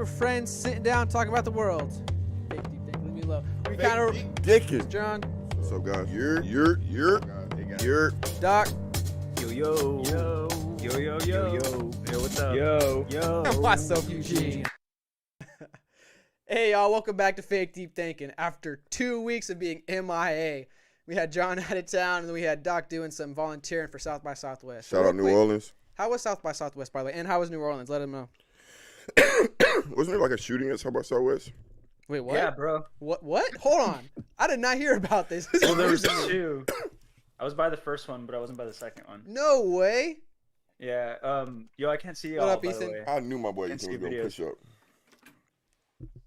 of friends sitting down talking about the world. Fake deep think, leave me alone. We kind of Dickin. John. What's up, guys? You're Doc. Yo, what's up? Yo. Myself, Eugene. Hey, y'all. Welcome back to Fake Deep Thinking. After 2 weeks of being MIA, we had John out of town, and then we had Doc doing some volunteering for South by Southwest. shout out New Orleans. How was South by Southwest, by the way? And how was New Orleans? Let him know. Wasn't there like a shooting at South by Southwest? Wait, what? Yeah, bro. What? Hold on. I did not hear about this. Well, there was two. I was by the first one, but I wasn't by the second one. No way. Yeah. Yo, I can't see y'all. What up, by the Ethan? way. I knew my boy Can't Ethan was see going to videos. push up.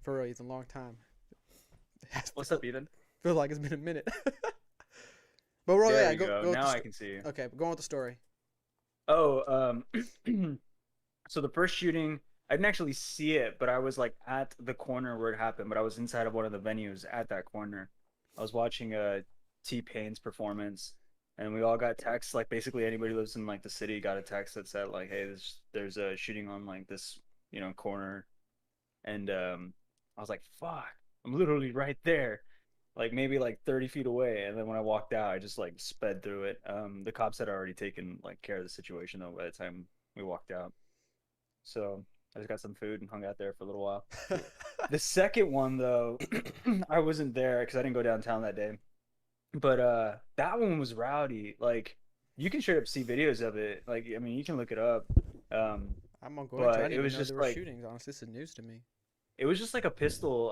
For real, it's a long time. What's up, Ethan? Feels like it's been a minute. But we're all There yeah, you go with Now the I can see you. Okay, go on with the story. Oh, so the first shooting, I didn't actually see it, but I was like at the corner where it happened, but I was inside of one of the venues at that corner. I was watching T-Pain's performance, and we all got texts. Like basically anybody who lives in like the city got a text that said like, "Hey, there's a shooting on like this, corner," and I was like, "Fuck, I'm literally right there." Like maybe like 30 feet away, and then when I walked out, I just like sped through it. The cops had already taken like care of the situation though by the time we walked out. So I just got some food and hung out there for a little while. The second one though, I wasn't there because I didn't go downtown that day. But that one was rowdy. Like you can straight up see videos of it. Like I mean, you can look it up. I'm gonna go But into it. I didn't it even was know just there were like- shootings. Honestly, this is news to me. It was just like a pistol.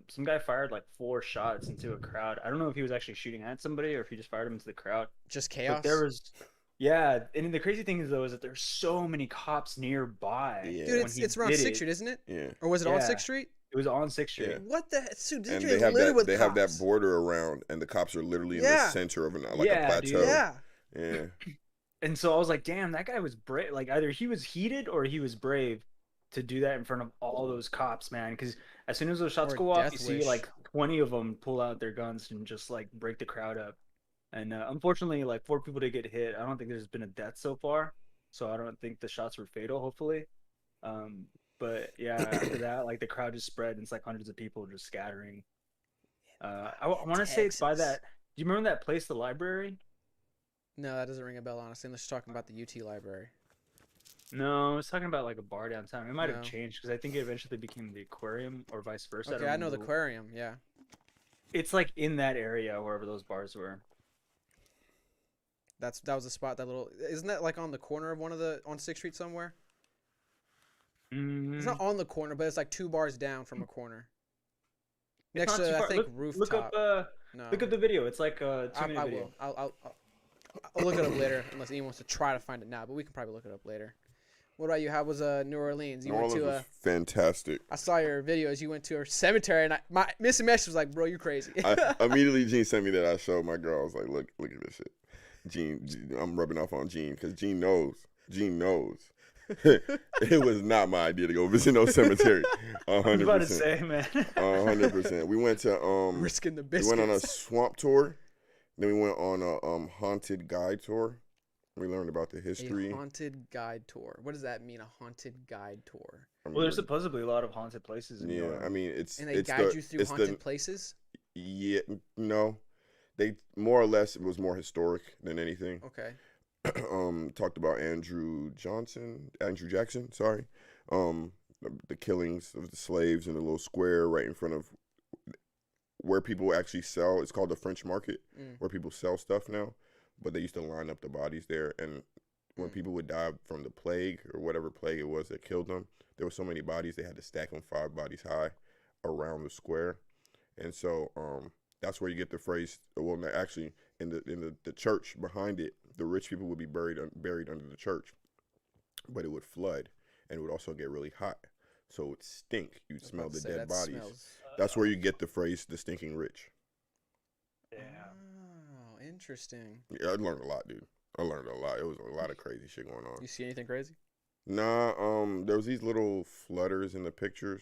Some guy fired like 4 shots into a crowd. I don't know if he was actually shooting at somebody or if he just fired them into the crowd. Just But chaos. there was, yeah. And the crazy thing is though is that there's so many cops nearby. Yeah. Dude, when he it's around did 6th it. Street, isn't it? Yeah. Or was it on Yeah. 6th Street? It was on 6th Street. Yeah. What the? Dude, And DJ they have littered that. with They have that cops. border around, and the cops are literally in Yeah. the center of like Yeah, a plateau. dude. Yeah. Yeah. And so I was like, damn, that guy was brave. Like either he was heated or he was brave to do that in front of all those cops, man. Because as soon as those shots Or go off, death you see wish. like 20 of them pull out their guns and just like break the crowd up. And unfortunately, like 4 people did get hit. I don't think there's been a death so far, so I don't think the shots were fatal. Hopefully, but yeah, after that, like the crowd just spread, and it's like hundreds of people just scattering. I want to say it's by Texas. that. Do you remember that place, the library? No, that doesn't ring a bell, honestly, unless you're talking about the UT library. No, I was talking about like a bar downtown. It might No. have changed because I think it eventually became the aquarium or vice versa. Okay, don't I know the remember. aquarium, yeah. It's like in that area wherever those bars were. That was the spot, that little... Isn't that like on the corner of on 6th Street somewhere? It's not on the corner, but it's like 2 bars down from a corner. It's Next not to, too I far. think, Look rooftop. up No. look up the video. It's like a 2-minute I video. will. I'll look it up later, unless anyone wants to try to find it now, but we can probably look it up later. What about you? How was New Orleans? You New went Orleans to was fantastic. I saw your videos. You went to a cemetery, and my missing message was like, "Bro, you're crazy." Immediately, Gene sent me that. I showed my girl. I was like, look at this shit. Gene, I'm rubbing off on Gene because Gene knows. Gene knows. It was not my idea to go visit no cemetery. I was about to say, man. 100%. We went to Risking the we biscuits. went on a swamp tour. Then we went on a haunted guide tour. We learned about the history. A haunted guide tour. What does that mean? A haunted guide tour? I mean, Well, there's supposedly a lot of haunted places in New yeah. Orleans. I mean, it's And they it's guide the, you through it's haunted the, places. Yeah, no, they more or less it was more historic than anything. Okay. Talked about Andrew Jackson, sorry. The killings of the slaves in the little square right in front of where people actually sell. It's called the French Market, where people sell stuff now. But they used to line up the bodies there, and when people would die from the plague or whatever plague it was that killed them, there were so many bodies they had to stack them 5 bodies high around the square, and so that's where you get the phrase. Well, no, actually, in the church behind it, the rich people would be buried under the church, but it would flood, and it would also get really hot, so it would stink. You'd I was smell about the to say, dead that bodies. smells- That's where you get the phrase "the stinking rich." Yeah. Oh, interesting. Yeah, I learned a lot, dude. I learned a lot. It was a lot of crazy shit going on. You see anything crazy? Nah, there was these little flutters in the pictures,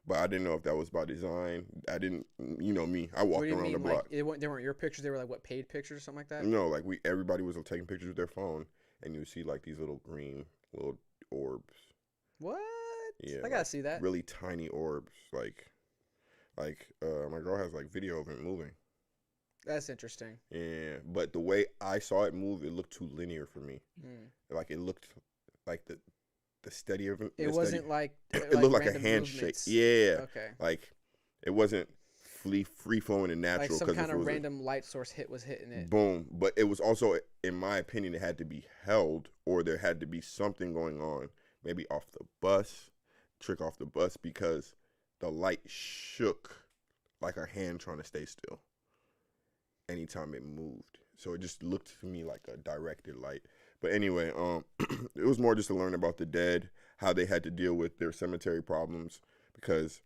but I didn't know if that was by design. I didn't, me. I What walked do you around the mean? block. Like they weren't your pictures. They were like what, paid pictures or something like that? No, like everybody was taking pictures with their phone, and you would see like these little green little orbs. What? Yeah, I gotta see that. really tiny orbs. My girl has like video of it moving. That's interesting. Yeah, but the way I saw it move, it looked too linear for me. Like it looked like the steady of it. It wasn't like It looked like a random handshake. movements. Yeah. Okay. Like it wasn't free flowing and natural. Like some if kind it of was random light source was hitting it. boom. But it was also, in my opinion, it had to be held, or there had to be something going on, maybe off the bus, trick off the bus, because the light shook like a hand trying to stay still anytime it moved. So it just looked to me like a directed light. But anyway, it was more just to learn about the dead, how they had to deal with their cemetery problems, because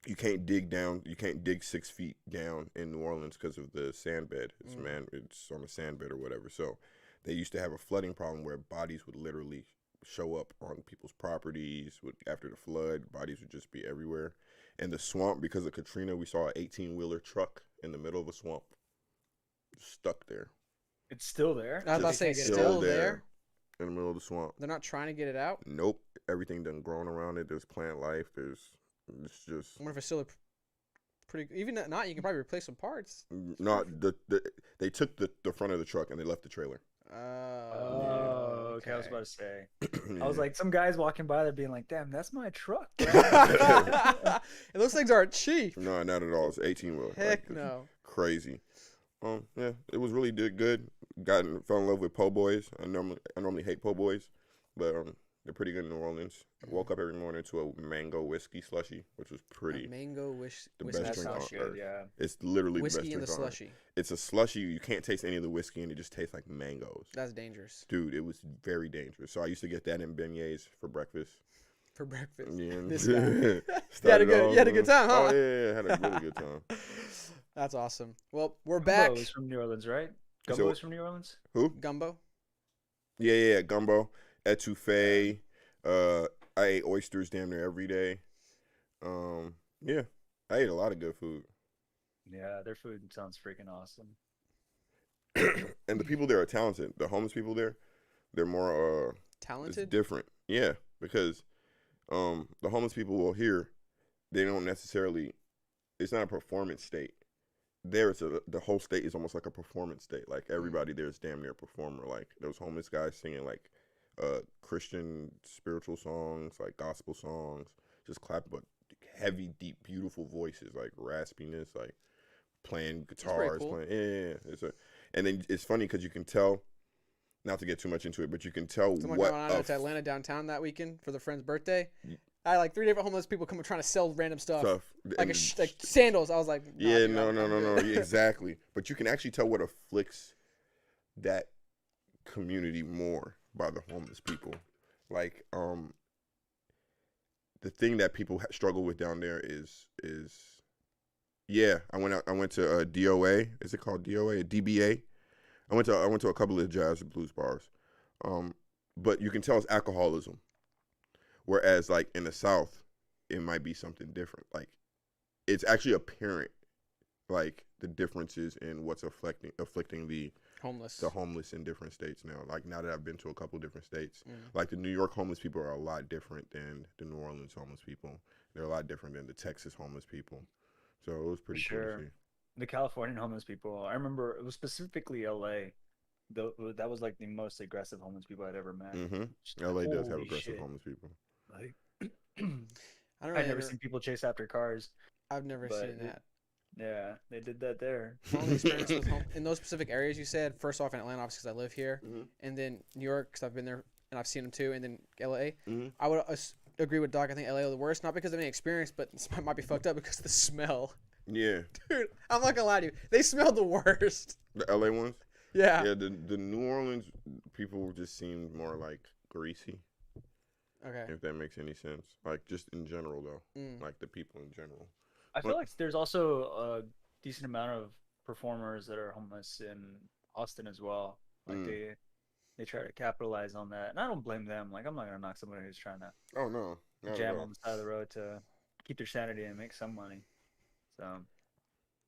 you can't dig 6 feet down in New Orleans because of the sand bed. It's on a sand bed or whatever. So they used to have a flooding problem where bodies would literally show up on people's properties. After the flood, bodies would just be everywhere. And the swamp, because of Katrina, we saw an 18-wheeler truck in the middle of a swamp, stuck there. It's still there. I was about to say, it's still there in the middle of the swamp. They're not trying to get it out. Nope. Everything done grown around it. There's plant life. It's just. I wonder if it's still pretty. Even not, you can probably replace some parts. No, they took the front of the truck and they left the trailer. Oh, okay. I was about to say. Yeah. I was like, some guys walking by there being like, "Damn, that's my truck." And those things aren't cheap. No, not at all. It's 18-wheeler. Heck no. Crazy. Yeah, it was really good. Fell in love with po' boys. I normally hate po' boys, but they're pretty good in New Orleans. I woke up every morning to a mango whiskey slushy, which was pretty. Mango the whiskey. best drink on good, earth. yeah. It's literally Whiskey the in best the drink on earth. slushy. It's a slushy. You can't taste any of the whiskey, and it just tastes like mangoes. That's dangerous. Dude, it was very dangerous. So I used to get that in beignets for breakfast. For breakfast. Yeah. This guy. You had a good time, huh? Oh yeah, had a really good time. That's awesome. Well, we're back. Gumbo is from New Orleans, right? Gumbo So- is from New Orleans. Who? Gumbo. Yeah, gumbo, etouffee. I ate oysters damn near every day. Yeah, I ate a lot of good food. Yeah, their food sounds freaking awesome. And the people there are talented. The homeless people there, they're more it's Talented. different. Yeah, because the homeless people here, they don't necessarily. It's not a performance state. There, the whole state is almost like a performance state. Like everybody there is damn near a performer. Like those homeless guys singing like Christian spiritual songs, like gospel songs, just clapping, but heavy, deep, beautiful voices, like raspiness, like playing guitars, cool. playing. Yeah. And then it's funny because you can tell. Not to get too much into it, but you can tell Someone what. going out to Atlanta downtown that weekend for the friend's birthday. I had like 3 different homeless people coming trying to sell random stuff. Like like sandals. I was like, nah, yeah, dude, no, exactly. But you can actually tell what afflicts that community more by the homeless people. Like, the thing that people struggle with down there is yeah. I went to DOA. Is it called DOA? DBA. I went to a couple of jazz and blues bars, but you can tell it's alcoholism. Whereas, like in the South, it might be something different. Like, it's actually apparent, like the differences in what's afflicting the homeless in different states now. Like now that I've been to a couple different states, like the New York homeless people are a lot different than the New Orleans homeless people. They're a lot different than the Texas homeless people. So it was pretty cool to see. The Californian homeless people, I remember it was specifically LA. That was like the most aggressive homeless people I'd ever met. LA does have Holy aggressive shit. homeless people. Like, I've never seen people chase after cars. I've never seen that. Yeah, they did that there. My only experience with in those specific areas you said, first off in Atlanta, obviously because I live here, and then New York because I've been there and I've seen them too, and then LA. I would agree with Doc. I think LA are the worst, not because of any experience, but this might be fucked up because of the smell. Yeah. Dude, I'm not gonna lie to you. They smell the worst. The LA ones? Yeah. Yeah, the New Orleans people just seemed more like greasy. Okay. If that makes any sense. Like just in general though. Like the people in general. I feel like there's also a decent amount of performers that are homeless in Austin as well. Like they try to capitalize on that. And I don't blame them. Like I'm not gonna knock somebody who's trying to Oh no. Not jam at all. on the side of the road to keep their sanity and make some money. So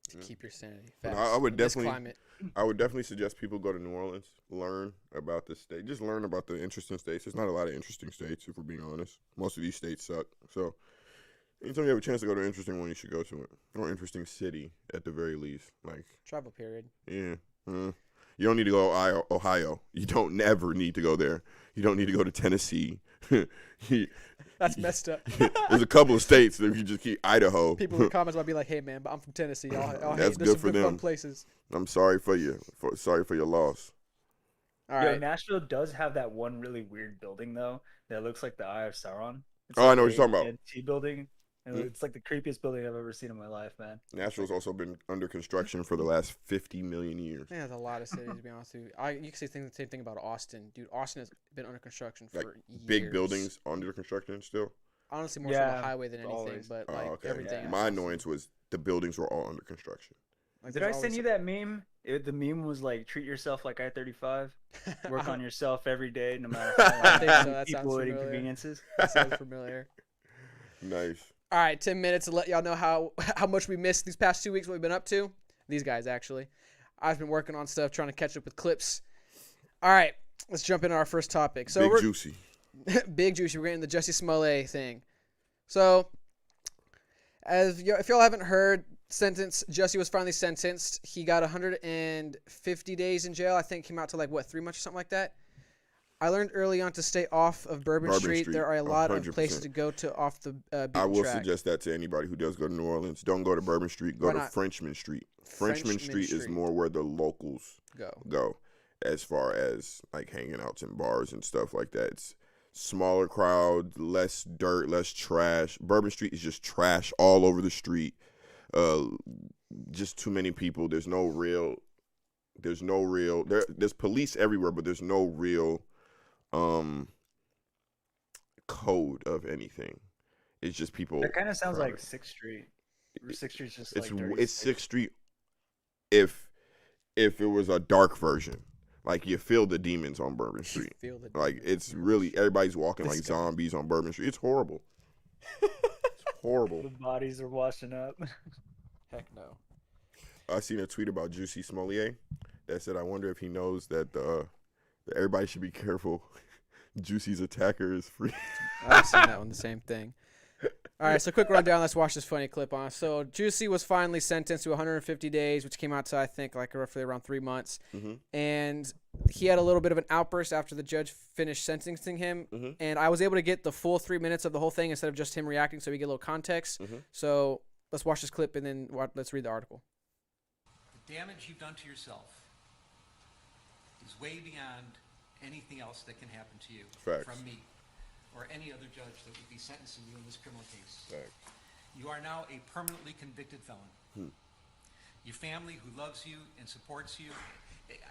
to keep your sanity. But Facts. I would In this definitely, climate. I would definitely suggest people go to New Orleans, learn about the state, just learn about the interesting states. There's not a lot of interesting states, if we're being honest. Most of these states suck. So, anytime you have a chance to go to an interesting one, you should go to it, or interesting city at the very least. Like Travel period. yeah. You don't need to go to Ohio. You don't never need to go there. You don't need to go to Tennessee. That's messed up. There's a couple of states that you just keep Idaho. People in the comments might be like, "Hey man, but I'm from Tennessee. I'll That's hate. good There's for some good fun them. places." I'm sorry for you. Sorry for your loss. All Yo, right. Nashville does have that one really weird building though that looks like the Eye of Sauron. It's Oh, I know what the you're talking about. AT&T building. And Hmm? it's like the creepiest building I've ever seen in my life, man. Nashville's also been under construction for the last 50 million years. Man, there's a lot of cities to be honest with you. You can say the same thing about Austin, dude. Austin has been under construction for Like years. big buildings under construction still. Honestly, more so Yeah, the highway than anything, always. but Oh, like okay. everything. Yeah. My annoyance was the buildings were all under construction. Like, Did I there's send always you that meme? The meme was like, treat yourself like I-35. Work on yourself every day, no matter I think how so. That sounds people it familiar. inconveniences. That sounds familiar. Nice. All right, 10 minutes to let y'all know how much we missed these past 2 weeks, what we've been up to. These guys, actually. I've been working on stuff, trying to catch up with clips. All right, let's jump into our first topic. So Big juicy. Big juicy. We're getting the Jussie Smollett thing. So, if y'all haven't heard, Jussie was finally sentenced. He got 150 days in jail. I think came out to 3 months or something like that. I learned early on to stay off of Bourbon Street. There are a lot of 100%. places to go to off the beaten I will track. suggest that to anybody who does go to New Orleans. Don't go to Bourbon Street. Go Why to not? Frenchman Street. Frenchman Street is Street. more where the locals Go. go as far as hanging out in bars and stuff like that. It's smaller crowd, less dirt, less trash. Bourbon Street is just trash all over the street. Just too many people. There's police everywhere, but there's no real code of anything. It's just people. That kind of sounds like crowded. 6th Street. 6th Street's just It's like dirty it's street. 6th Street if it was a dark version. Like you feel the demons on Bourbon Street. Feel the Like demons. it's really everybody's walking This like guy. zombies on Bourbon Street. It's horrible. It's horrible. The bodies are washing up. Heck no. I seen a tweet about Jussie Smollett that said, "I wonder if he knows that that everybody should be careful. Juicie's attacker is free." I've seen that one, the same thing. All right, so quick rundown. Let's watch this funny clip on. So Jussie was finally sentenced to 150 days, which came out to, I think, roughly around 3 months. Mm-hmm. And he had a little bit of an outburst after the judge finished sentencing him. Mm-hmm. And I was able to get the full 3 minutes of the whole thing instead of just him reacting, so we get a little context. Mm-hmm. So let's watch this clip and then let's read the article. The damage you've done to yourself is way beyond anything else that can happen to you Facts. from me or any other judge that would be sentencing you in this criminal case. Facts. You are now a permanently convicted felon. Your family who loves you and supports you,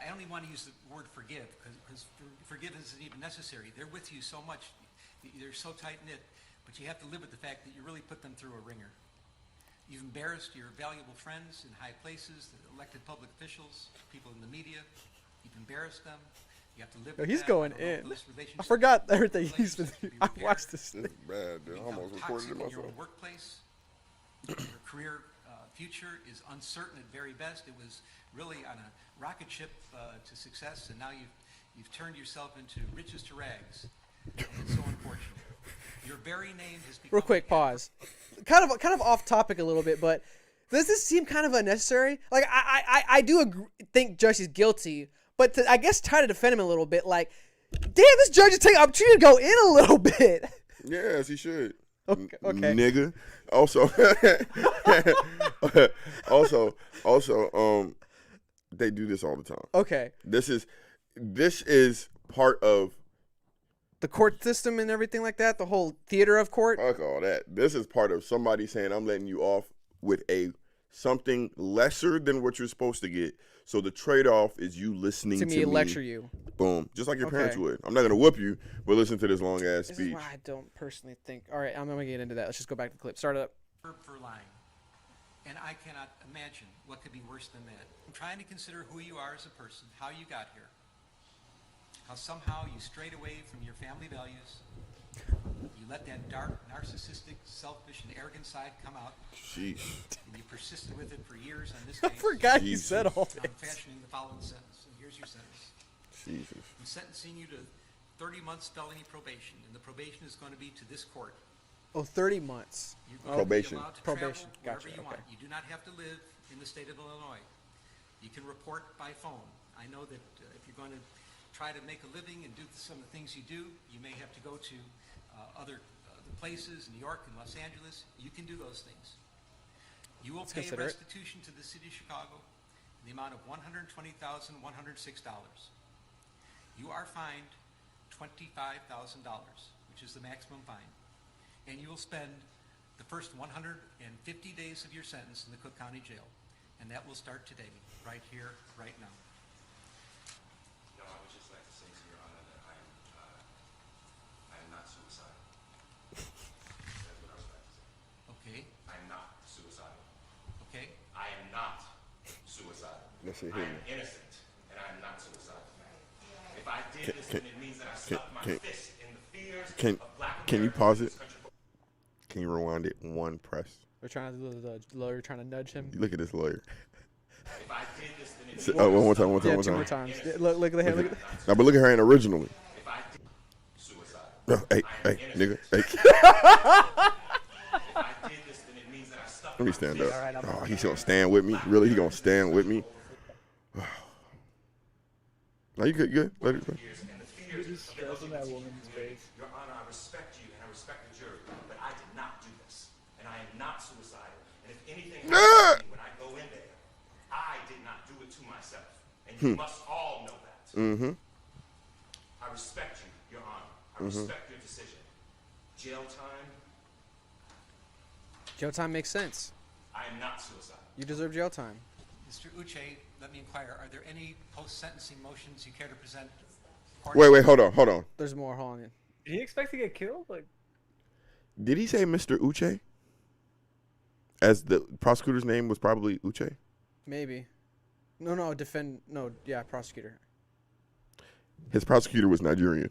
I only want to use the word forgive because forgiveness isn't even necessary. They're with you so much. They're so tight-knit, but you have to live with the fact that you really put them through a ringer. You've embarrassed your valuable friends in high places, the elected public officials, people in the media. You've embarrassed them. You have to live with He's that. going I don't know if in. those relationships- I forgot everything he's been relationships can be I repaired. watched this. This is bad, dude. I Become almost recorded toxic it in your myself. own workplace. Your career future is uncertain at very best. It was really on a rocket ship to success, and now you've turned yourself into riches to rags. And it's so unfortunate. Your very name has become Real quick, pause. Kind of off topic a little bit, but does this seem kind of unnecessary? Like I do think Jussie's guilty, but I guess try to defend him a little bit. Like, damn, this judge is taking opportunity to go in a little bit. Yes, he should. Okay. Nigga. Also, they do this all the time. Okay. This is part of The court system and everything like that. The whole theater of court. fuck all that. This is part of somebody saying I'm letting you off with something lesser than what you're supposed to get. So the trade-off is you listening To to me, lecture you. Boom. Just like your parents Okay. would. I'm not gonna whoop you, but listen to this long ass This is speech. why I don't personally think. All right, I'm gonna get into that. Let's just go back to the clip. Start it up. for lying. And I cannot imagine what could be worse than that. I'm trying to consider who you are as a person, how you got here, how somehow you strayed away from your family values, You let that dark, narcissistic, selfish, and arrogant side come out, Sheesh. and you persisted with it for years on this I case. forgot you Jesus. said all Now I'm this. fashioning the following sentence, and here's your sentence. Jesus. I'm sentencing you to 30 months felony probation, and the probation is going to be to this court. Oh, 30 months. You're going Probation. to be allowed to Probation. travel wherever Gotcha, you want. okay. You do not have to live in the state of Illinois. You can report by phone. I know that if you're going to try to make a living and do some of the things you do, you may have to go to other places, New York and Los Angeles. You can do those things. You will pay consider it. restitution to the city of Chicago in the amount of $120,106. You are fined $25,000, which is the maximum fine. And you will spend the first 150 days of your sentence in the Cook County Jail. And that will start today, right here, right now. No, I would just like to say to Your Honor that I am not suicidal. That's what I was about to say. Okay? I am not suicidal. Okay? I am not suicidal. Let's see I here. am innocent, and I am not suicidal. If I did this, then it means that I stuck my fist in the fears of black Can you Americans pause in it? this country. Can you rewind it one press? We're trying to do the lawyer trying to nudge him. Look at this lawyer. If I did this, then it Say- means one more that I time, stuck Yeah, my two more fist in the times. fears Yeah, look at the hand. Look at the, Now, but look at her hand originally. If I did suicide. Hey, hey, nigga. Hey. If I did this, then it means that I stuck Let me my stand fist up. Oh, he's gonna stand with me. Really? He gonna stand with me? No, you good? Good. Let it go. and the fears He's of the stressing that LGBT woman's community. face. Your Honor, I respect you and I respect the jury, but I did not do this, and I am not suicidal. And if anything happens to me when I go in there, I did not do it to myself, and you must all know that. Mm-hmm. I respect you, Your Honor. I respect your decision. Jail time. jail time makes sense. I am not suicidal. You deserve jail time. Mr. Uche, let me inquire, are there any post-sentencing motions you care to present? Wait, hold on. There's more. Hold on. Did he expect to get killed? Like, Did he say Mr. Uche? As the prosecutor's name was probably Uche? Maybe. No, yeah, prosecutor. His prosecutor was Nigerian.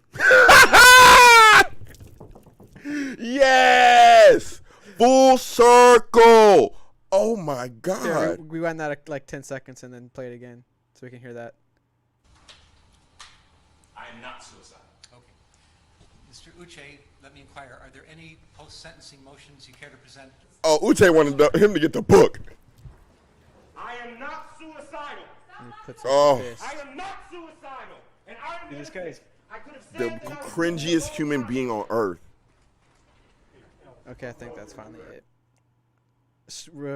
Yes! Full circle! Oh my Yeah, God. we rewind that like 10 seconds and then play it again so we can hear that. I am not suicidal. Okay. Mr. Uche, let me inquire, are there any post-sentencing motions you care to present? Oh, Uche wanted him to get the book. I am not suicidal. And he puts Oh. his fist. I am not suicidal. And I am Dude, this guy's- I could have The said that I was cringiest human being on earth. Okay, I think that's finally it.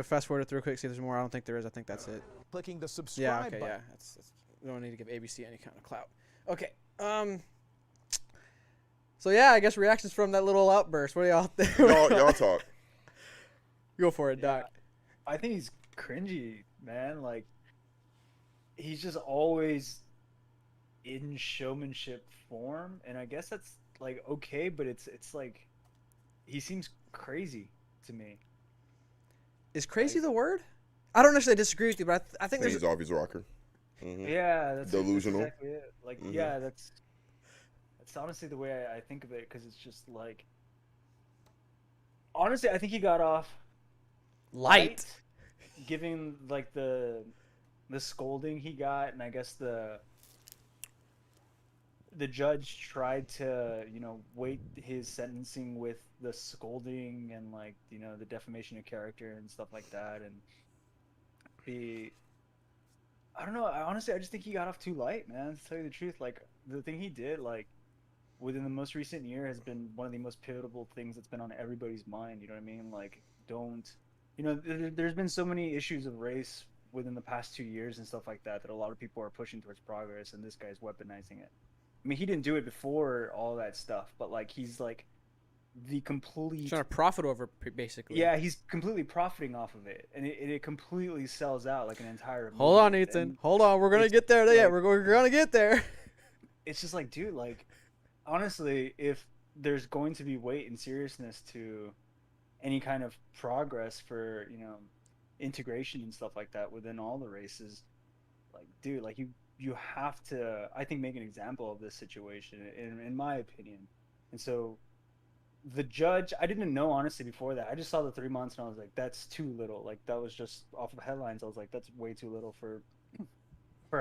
Fast forward it through quick, see if there's more. I don't think there is. I think that's it. Clicking the Yeah, subscribe okay, button. yeah. That's, we don't need to give ABC any kind of clout. Okay. So yeah, I guess reactions from that little outburst. What do y'all think? Y'all talk. Go for it, Doc. I think he's cringy, man. Like, he's just always in showmanship form, and I guess that's like okay, but it's like he seems crazy to me. Is crazy the word? I don't necessarily disagree with you, but I think He's there's. off his rocker. Mhm. Yeah, that's Delusional. That's exactly it. Like, Mhm. yeah, that's honestly the way I think of it, because it's just like, honestly, I think he got off Light. giving like the scolding he got, and I guess the judge tried to, weight his sentencing with the scolding and, like, the defamation of character and stuff like that, and I don't know. Honestly, I just think he got off too light, man. To tell you the truth, like, the thing he did, like, within the most recent year has been one of the most pivotal things that's been on everybody's mind. You know what I mean? Like, there's been so many issues of race within the past 2 years and stuff like that a lot of people are pushing towards progress, and this guy's weaponizing it. I mean, he didn't do it before all that stuff, but, like, he's like the complete Trying to profit over basically. yeah, he's completely profiting off of it, and it completely sells out like an entire Hold on, movement. Ethan. And Hold on. We're gonna it's get there. Yeah, like- we're gonna get there. it's just like, dude, like, honestly, if there's going to be weight and seriousness to any kind of progress for, integration and stuff like that within all the races, like, dude, like, you have to, I think, make an example of this situation, in my opinion. And so the judge, I didn't know honestly before that. I just saw the 3 months and I was like, that's too little. Like that was just off of headlines. I was like, that's way too little for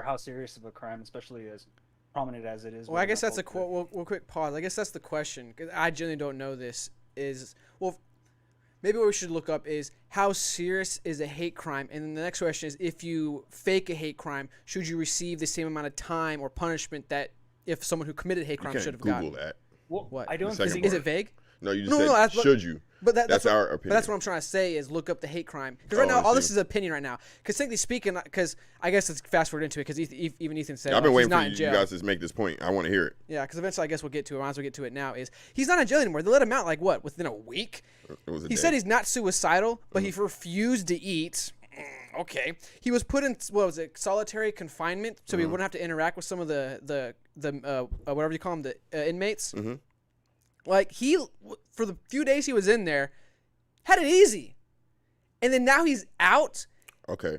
how serious of a crime, especially as prominent as it is. Well, I guess that's a quote. Well, quick pause. I guess that's the question, because I genuinely don't know this. Maybe what we should look up is how serious is a hate crime, and then the next question is, if you fake a hate crime, should you receive the same amount of time or punishment that if someone who committed a hate crime should have gotten? Google that. Well, What? I don't The second think Is it vague? No, you just said, should you? But that's our opinion. But that's what I'm trying to say is look up the hate crime. Because right now, all this is opinion right now. Because technically speaking, because I guess let's fast forward into it, because even Ethan said I've been waiting he's for not in you jail. guys to make this point. I want to hear it. Yeah, because eventually I guess we'll get to it. Might as well get to it now. Is he's not in jail anymore. They let him out like what, within a week? It was a He day. said he's not suicidal, but he refused to eat. Okay. He was put in, what was it, solitary confinement, so he wouldn't have to interact with some of the whatever you call them, the inmates. Mm-hmm. Like, he, for the few days he was in there, had it easy. And then now he's out. Okay.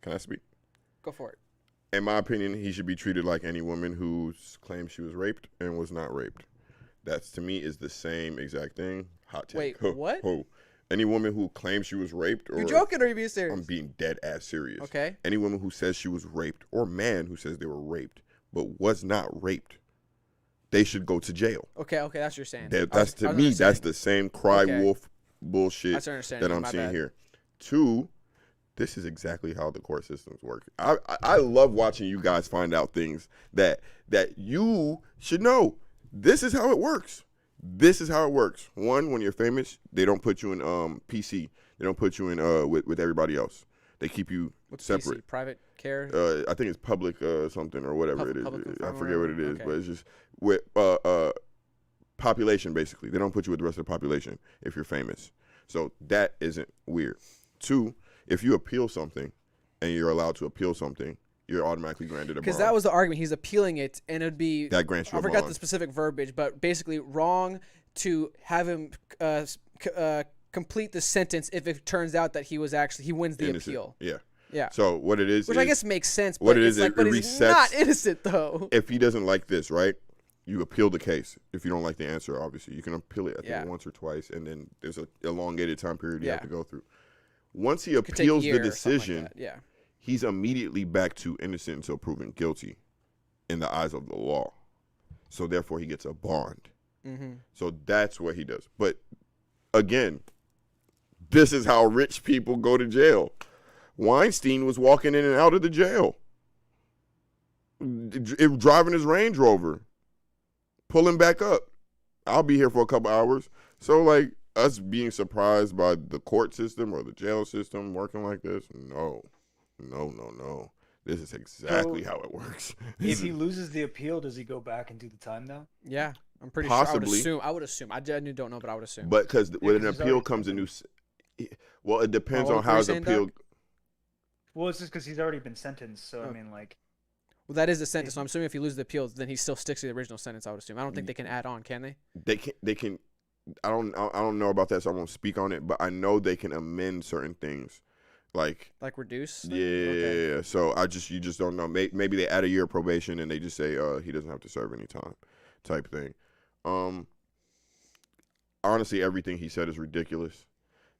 Can I speak? Go for it. In my opinion, he should be treated like any woman who claims she was raped and was not raped. That's, to me, is the same exact thing. Hot take. Wait, what? Any woman who claims she was raped, or You joking or are you being serious? I'm being dead ass serious. Okay. Any woman who says she was raped, or man who says they were raped but was not raped, they should go to jail. Okay, that's what you're saying. That's to me, that's the same cry wolf bullshit That's that I'm seeing here. Two, this is exactly how the court systems work. I love watching you guys find out things that you should know. This is how it works. This is how it works. One, when you're famous, they don't put you in PC. They don't put you in with everybody else. They keep you separate. PC? Private care? I think it's public something or whatever it is. I forget what it is, okay. but it's just with population, basically. They don't put you with the rest of the population if you're famous. So that isn't weird. Two, if you appeal something and you're allowed to appeal something, you're automatically granted a bond. Because that was the argument. He's appealing it, and it would be... That grants you I a forgot bond. the specific verbiage, but basically wrong to have him complete the sentence if it turns out that he wins the Innocent. appeal. Yeah. Yeah. So what it is... Which I guess makes sense, what but it it's is, like, it but he's resets- not innocent, though. If he doesn't like this, right, you appeal the case. If you don't like the answer, obviously. You can appeal it, I think, once or twice, and then there's an elongated time period you have to go through. Once he Could take a appeals year the or something like decision, that. Yeah. he's immediately back to innocent until proven guilty in the eyes of the law. So therefore, he gets a bond. Mm-hmm. So that's what he does. But again, this is how rich people go to jail. Weinstein was walking in and out of the jail, driving his Range Rover, pulling back up. I'll be here for a couple hours. So, like, us being surprised by the court system or the jail system working like this, no. This is exactly how it works. If he loses the appeal, does he go back and do the time though? Yeah. I'm pretty Possibly. sure. I would assume. I genuinely don't know, but I would assume. But because with an 'cause he's appeal already comes a new... Well, it depends Oh, on how his what were you appeal... saying, Doc? Well, it's just because he's already been sentenced. So I mean, like, Well, that is the sentence. So I'm assuming if he loses the appeal, then he still sticks to the original sentence, I would assume. I don't think they can add on, can they? They can... I don't know about that, so I won't speak on it. But I know they can amend certain things, like Reduce? yeah. Okay. So you just don't know. Maybe they add a year of probation and they just say he doesn't have to serve any time, type thing. Honestly, everything he said is ridiculous.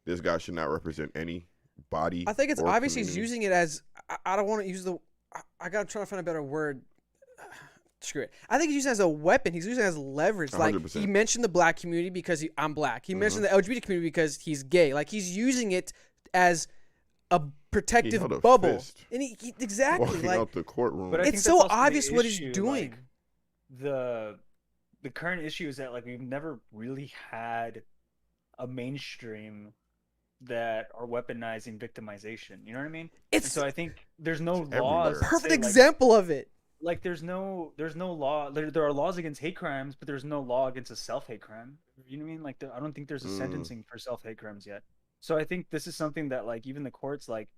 This guy should not represent any body. I think it's or obvious he's community. using it as... I don't want to use the... I got to try to find a better word. Screw it. I think he's using it as a weapon. He's using it as leverage. Like, 100%. he mentioned the black community because I'm black. He mentioned the LGBT community because he's gay. Like, he's using it as a protective held a bubble. fist And he exactly. walking Like, out the courtroom. but I It's think so that's also the obvious what he's issue, doing. like, the current issue is that like we've never really had a mainstream that are weaponizing victimization. You know what I mean? And it's so I think there's no It's laws. everywhere. that perfect say, like, example of it. like there's no law. There are laws against hate crimes, but there's no law against a self-hate crime. You know what I mean? Like I don't think there's a sentencing for self-hate crimes yet. So I think this is something that like even the courts like.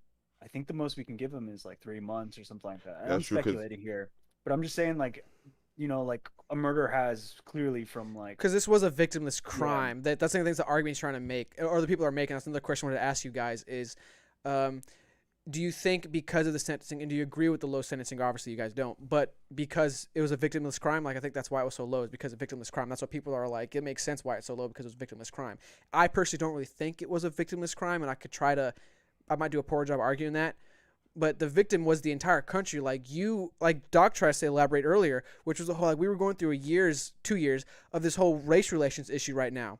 I think the most we can give them is like 3 months or something like that. I'm That's true, 'cause- speculating here, but I'm just saying like, you know, like a murder has clearly from like. Because this was a victimless crime. That's one of the things the argument's trying to make, or the people are making. That's another question I wanted to ask you guys is, do you think because of the sentencing, and do you agree with the low sentencing? Obviously, you guys don't, but because it was a victimless crime, like I think that's why it was so low, is because of victimless crime. That's what people are like. It makes sense why it's so low because it was victimless crime. I personally don't really think it was a victimless crime, and I might do a poor job arguing that. But the victim was the entire country. Like Doc tried to elaborate earlier, which was the whole, like, we were going through 2 years of this whole race relations issue right now.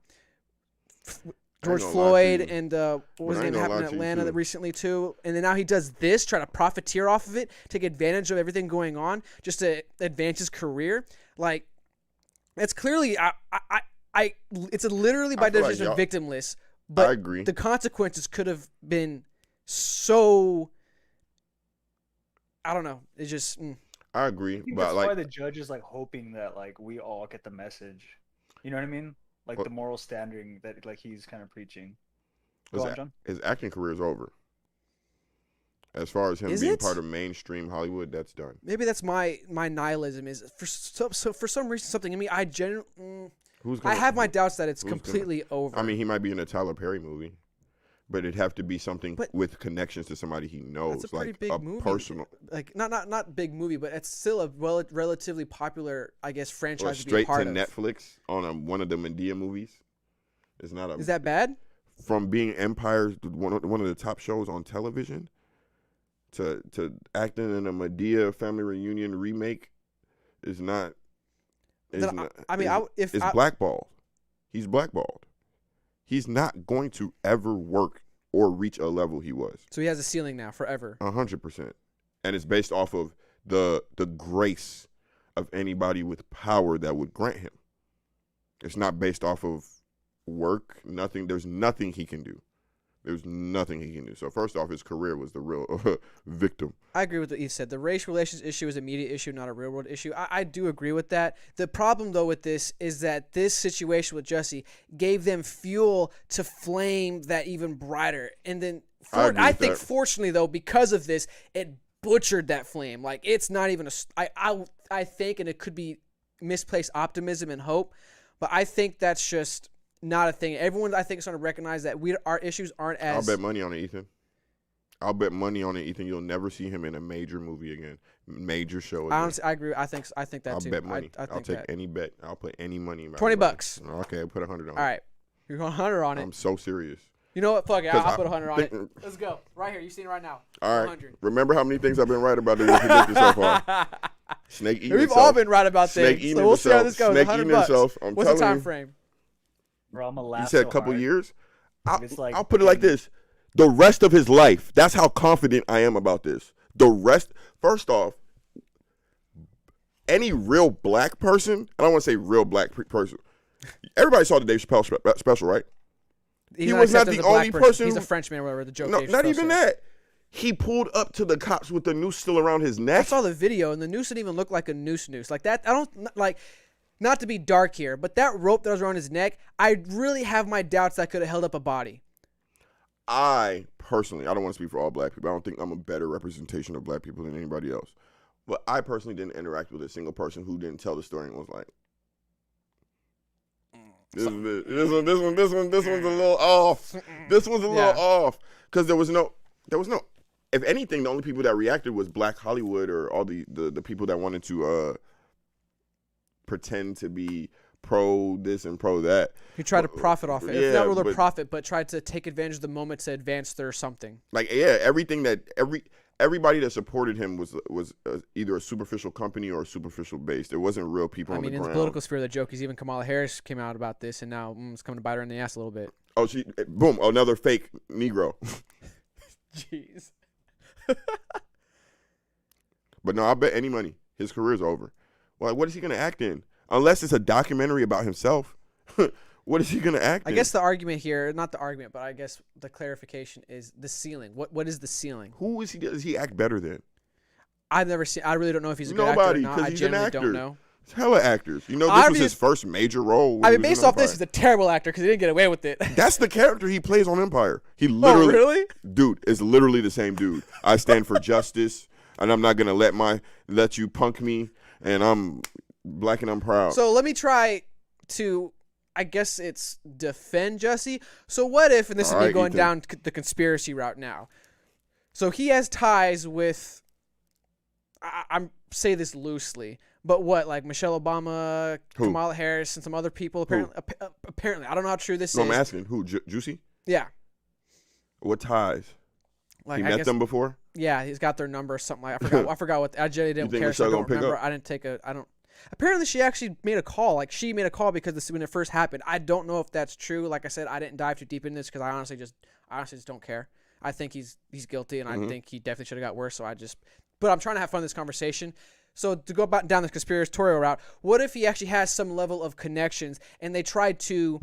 George Floyd and what was his name happened in Atlanta recently too, and then now he does this, try to profiteer off of it, take advantage of everything going on, just to advance his career. Like, it's clearly it's literally by definition victimless. But I agree. The consequences could have been so. I don't know. It's just. I agree, but that's like why the judge is like hoping that like we all get the message. You know what I mean? Like the moral standing that like he's kind of preaching. Go on, John. His acting career is over. As far as him being part of mainstream Hollywood, that's done. Maybe that's my nihilism is for some reason something in me. I have my doubts that it's completely over. I mean, he might be in a Tyler Perry movie, but it'd have to be something with connections to somebody he knows, that's a pretty like big a movie. personal. Like not big movie, but it's still a relatively popular, I guess, franchise. Or straight to Netflix on one of the Medea movies. It's not a. Is that bad? From being Empire, one of the top shows on television, to acting in a Medea family reunion remake, is not. It's blackballed. He's blackballed. He's not going to ever work or reach a level he was. So he has a ceiling now forever. 100%. And it's based off of the grace of anybody with power that would grant him. It's not based off of work, nothing. There's nothing he can do. There's nothing he can do. So first off, his career was the real victim. I agree with what you said. The race relations issue is a media issue, not a real world issue. I do agree with that. The problem, though, with this is that this situation with Jussie gave them fuel to flame that even brighter. And then I think, fortunately, though, because of this, it butchered that flame. Like, it's not even I think, and it could be misplaced optimism and hope, but I think that's just not a thing. Everyone, I think, is starting to recognize that our issues aren't as. I'll bet money on it, Ethan. I'll bet money on it, Ethan. You'll never see him in a major movie again, major show again. Honestly, I agree. I think that I'll too. bet money. I'll take any bet. I'll put any money. $20. Okay, put 100 on it. All right, you're going 100 on it. I'm so serious. You know what? Fuck it. I'll put 100 on it. Let's go. Right here. You see it right now. All right. 100. Remember how many things I've been right about that we predicted so far? Snake eating We've himself. all been right about things. Snake So we'll see how this goes. Snake eating himself. What's the time frame? Bro, I'm gonna laugh. You said a couple years. I'll put it like this: the rest of his life. That's how confident I am about this. First off, any real black person. I don't want to say real black person. Everybody saw the Dave Chappelle special, right? He was not the only person. He's a Frenchman or whatever. The joke. No, not even that. He pulled up to the cops with the noose still around his neck. I saw the video, and the noose didn't even look like a noose. Like that. I don't like. Not to be dark here, but that rope that was around his neck, I really have my doubts that could have held up a body. I personally, I don't want to speak for all black people. I don't think I'm a better representation of black people than anybody else. But I personally didn't interact with a single person who didn't tell the story and was like, this one's a little off. This one's a little off. Because there was no, if anything, the only people that reacted was Black Hollywood or all the people that wanted to pretend to be pro this and pro that. Who tried to profit off it. Yeah, not really profit, but tried to take advantage of the moment to advance their something. Like, yeah, everything that everybody that supported him was either a superficial company or a superficial base. There wasn't real people on the ground. In the political sphere, the joke is even Kamala Harris came out about this, and now it's coming to bite her in the ass a little bit. Oh, boom, another fake Negro. Jeez. But no, I bet any money his career's over. Well, what is he going to act in? Unless it's a documentary about himself. What is he going to act in? I guess the argument here, not the argument, but I guess the clarification is the ceiling. What is the ceiling? Who is he? Does he act better than? I've never seen. I really don't know if he's a good actor or not. I genuinely don't know. It's hella actors. You know, this was his first major role. I mean, based off this, he's a terrible actor because he didn't get away with it. That's the character he plays on Empire. He literally, really? Dude, is literally the same dude. I stand for justice, and I'm not gonna let you punk me. And I'm black and I'm proud. So let me try to, I guess it's defend Jussie. So what if, and this is me going down the conspiracy route now. So he has ties with. I'm say this loosely, but what, like Michelle Obama, Who? Kamala Harris, and some other people. Apparently, I don't know how true this No, is. I'm asking who? Juicy? Yeah, What ties? like He I met guess, them before. Yeah, he's got their number or something like. I forgot what. I generally didn't think care, so I Michelle don't gonna pick remember. up? I didn't take a. I don't. Apparently, she actually made a call. Like she made a call because this when it first happened. I don't know if that's true. Like I said, I didn't dive too deep into this because I honestly just don't care. I think he's guilty, and I think he definitely should have got worse. So but I'm trying to have fun in this conversation. So to go down the conspiratorial route, what if he actually has some level of connections, and they tried to,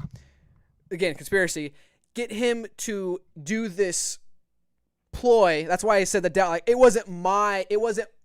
again, conspiracy, get him to do this ploy? That's why I said the doubt. Like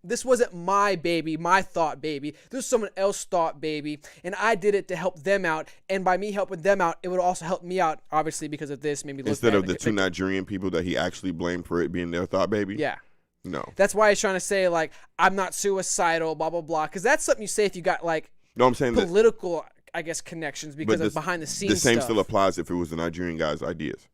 this wasn't my baby, my thought baby. This was someone else's thought baby, and I did it to help them out. And by me helping them out, it would also help me out, obviously, because of this. Made me look Instead bad. of the two Nigerian people that he actually blamed for it being their thought baby. Yeah. No. That's why he's trying to say, like, I'm not suicidal, blah, blah, blah. Because that's something you say if you got, like, No, I'm saying that. political, I guess, connections because of behind the scenes The same stuff. still applies if it was the Nigerian guy's ideas.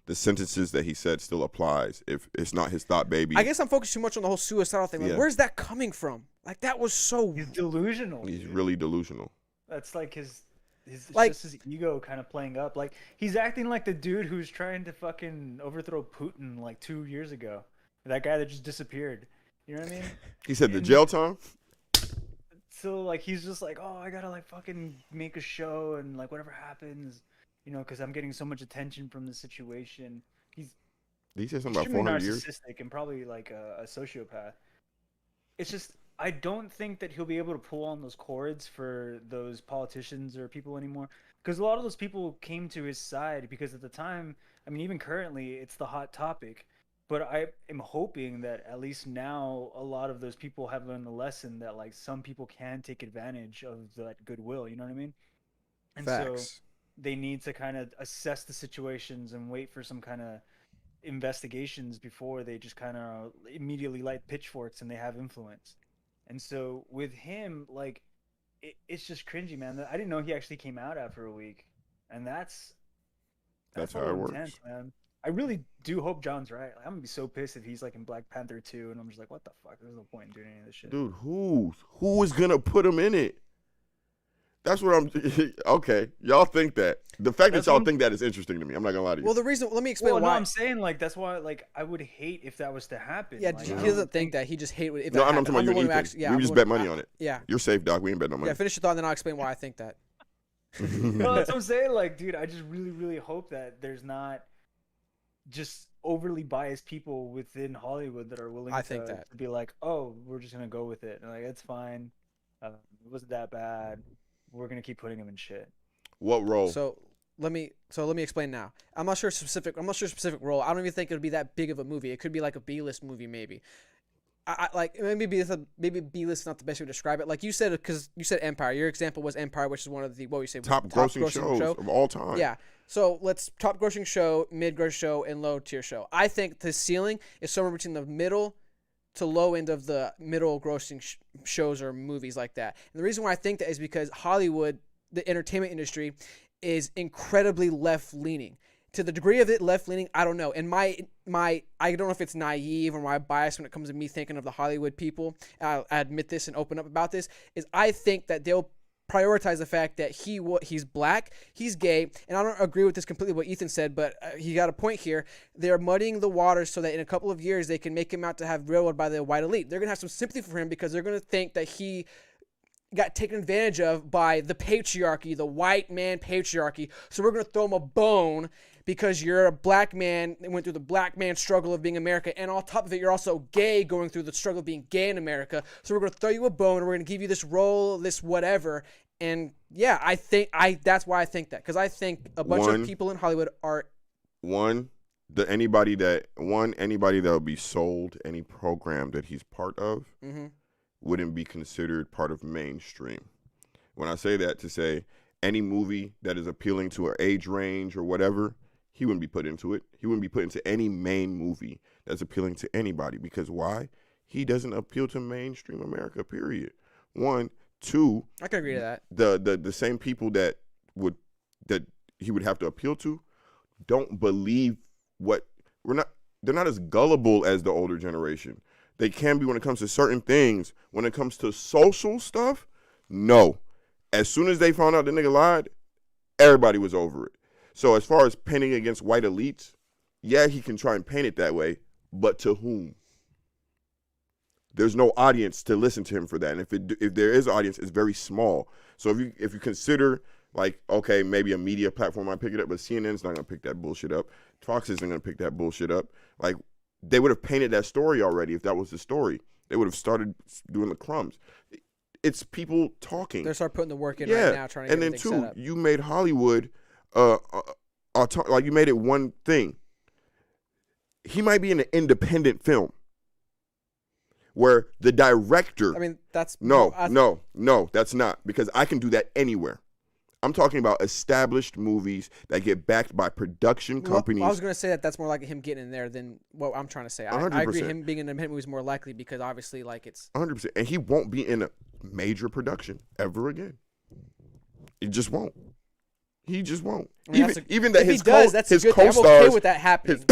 The sentences that he said still applies if it's not his thought baby. I guess I'm focused too much on the whole suicidal thing. Like, Yeah. where's that coming from? Like, that was so. He's delusional. He's dude. really delusional. That's like his it's Like- just his ego kind of playing up. Like he's acting like the dude who's trying to fucking overthrow Putin like 2 years ago. That guy that just disappeared. You know what I mean? He said the jail time. So like he's just like, oh, I gotta like fucking make a show and like whatever happens, you know, because I'm getting so much attention from the situation. He's Did he say something about extremely 400 years? narcissistic and probably like a sociopath. It's just I don't think that he'll be able to pull on those cords for those politicians or people anymore, because a lot of those people came to his side because at the time, I mean, even currently, it's the hot topic. But I am hoping that at least now a lot of those people have learned the lesson that like some people can take advantage of that goodwill. You know what I mean? And so Facts. they need to kind of assess the situations and wait for some kind of investigations before they just kind of immediately light pitchforks and they have influence. And so with him, like, it's just cringy, man. I didn't know he actually came out after a week, and that's That's a how it little works. intense, man. I really do hope John's right. Like, I'm gonna be so pissed if he's like in Black Panther 2, and I'm just like, what the fuck? There's no point in doing any of this shit. Dude, who is gonna put him in it? That's what I'm. Okay, y'all think that. The fact That's that y'all one- think that is interesting to me. I'm not gonna lie to you. Well, the reason, let me explain Well, no, why. I'm saying like that's why like I would hate if that was to happen. Yeah, like, he I doesn't don't think that. He just hate if no, that I'm happened. talking about I'm you the and one who Ethan. actually, yeah, we I'm just the bet one- money on it. Yeah. You're safe, Doc. We ain't bet no money. Yeah, finish your thought, and then I'll explain why I think that. No, that's what I'm saying. Like, dude, I just really, really hope that there's not just overly biased people within Hollywood that are willing I think that. to be like, oh, we're just gonna go with it. And like, it's fine. It wasn't that bad. We're gonna keep putting him in shit. What role? So let me explain now. I'm not sure specific role. I don't even think it would be that big of a movie. It could be like a B-list movie, maybe. I like maybe B-list is not the best way to describe it. Like you said, because you said Empire. Your example was Empire, which is one of the what we say top grossing shows of all time. Yeah. So let's top grossing show, mid grossing show, and low tier show. I think the ceiling is somewhere between the middle to low end of the middle grossing shows or movies like that. And the reason why I think that is because Hollywood, the entertainment industry, is incredibly left leaning. To the degree of it left leaning, I don't know. And my I don't know if it's naive or my bias when it comes to me thinking of the Hollywood people. I admit this and open up about this. Is I think that they'll prioritize the fact that he's black, he's gay, and I don't agree with this completely what Ethan said, but he got a point here. They're muddying the waters so that in a couple of years they can make him out to have railroaded by the white elite. They're gonna have some sympathy for him because they're gonna think that he got taken advantage of by the patriarchy, the white man patriarchy. So we're gonna throw him a bone because you're a black man and went through the black man struggle of being America, and on top of it, you're also gay, going through the struggle of being gay in America. So we're gonna throw you a bone, and we're gonna give you this role, this whatever. And yeah, that's why I think that, because I think a bunch of people in Hollywood are anybody that will be sold any program that he's part of wouldn't be considered part of mainstream. When I say that, to say any movie that is appealing to an age range or whatever, he wouldn't be put into it. He wouldn't be put into any main movie that's appealing to anybody. Because why? He doesn't appeal to mainstream America, period. 1, 2. I can agree to that. The same people that he would have to appeal to don't believe what we're not. gullible as the older generation. They can be when it comes to certain things. When it comes to social stuff, no. As soon as they found out the nigga lied, everybody was over it. So as far as painting against white elites, yeah, he can try and paint it that way, but to whom? There's no audience to listen to him for that. And if there is an audience, it's very small. So if you consider, like, okay, maybe a media platform might pick it up, but CNN's not going to pick that bullshit up. Fox isn't going to pick that bullshit up. Like, they would have painted that story already if that was the story. They would have started doing the crumbs. It's people talking. They're start putting the work in right now, trying to get everything set up. And then, too, you made Hollywood, like, you made it one thing. He might be in an independent film where the director. I mean, that's no, that's not, because I can do that anywhere. I'm talking about established movies that get backed by production companies. Well, I was going to say that's more like him getting in there than what I'm trying to say. I agree him being in an independent movie is more likely because obviously, like, it's 100%. And he won't be in a major production ever again. He just won't. He just won't. I mean, even that his that's his a good thing. co-stars, I'm okay with that happening.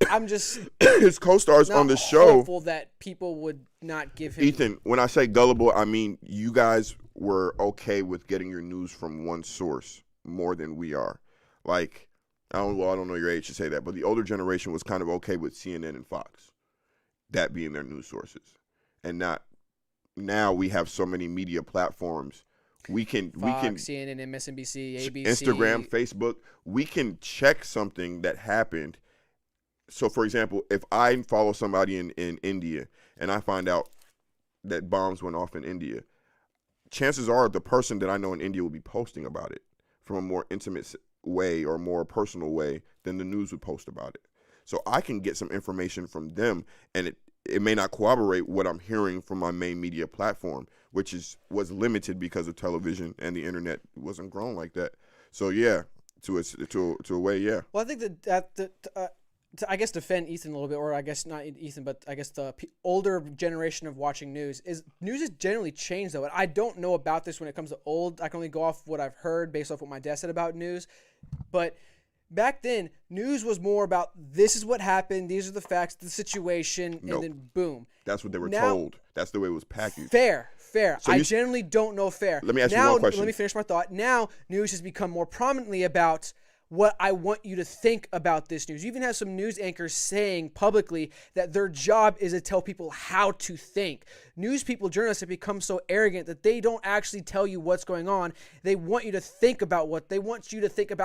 I'm just his co-stars on the show. Hopeful that people would not give him. Ethan, when I say gullible, I mean you guys were okay with getting your news from one source more than we are. Like, I don't know your age to say that, but the older generation was kind of okay with CNN and Fox, that being their news sources, and not now we have so many media platforms. Fox, CNN, MSNBC, ABC, Instagram, Facebook. We can check something that happened. So, for example, if I follow somebody in India and I find out that bombs went off in India, chances are the person that I know in India will be posting about it from a more intimate way or more personal way than the news would post about it. So I can get some information from them, and it may not corroborate what I'm hearing from my main media platform, which was limited because of television and the internet wasn't grown like that. So yeah, to a way, yeah. Well, I think that to, I guess, defend Ethan a little bit, or I guess not Ethan, but I guess the older generation of watching news has generally changed though. And I don't know about this when it comes to old. I can only go off what I've heard based off what my dad said about news, but. Back then, news was more about this is what happened, these are the facts, the situation, and then boom. That's what they were told. That's the way it was packaged. Fair. So I generally don't know fair. Let me ask you one question. Let me finish my thought. Now, news has become more prominently about what I want you to think about this news. You even have some news anchors saying publicly that their job is to tell people how to think. News people, journalists have become so arrogant that they don't actually tell you what's going on. They want you to think about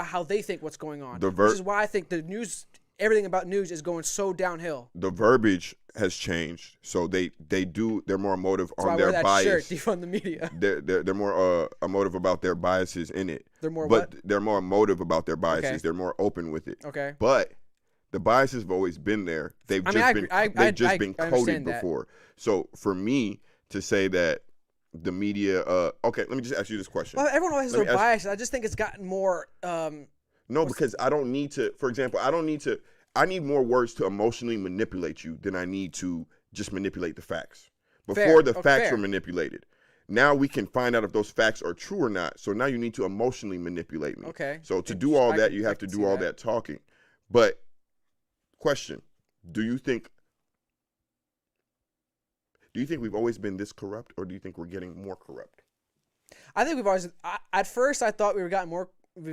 how they think what's going on. Which is why I think the news, everything about news is going so downhill. The verbiage has changed, so they're more emotive on their bias. Shirt, defund the media. They're more emotive about their biases in it. They're more They're more emotive about their biases. Okay. They're more open with it. Okay. But the biases have always been there. They've just been coded before. So for me to say that the media, okay, let me just ask you this question. Well, everyone always has their biases. I just think it's gotten more. No, because I don't need to. For example, I need more words to emotionally manipulate you than I need to just manipulate the facts. Before the facts were manipulated. Now we can find out if those facts are true or not. So now you need to emotionally manipulate me. Okay. So to do all that, you have to do all that talking. But question, do you think we've always been this corrupt, or do you think we're getting more corrupt? I think we've always. At first, I thought we were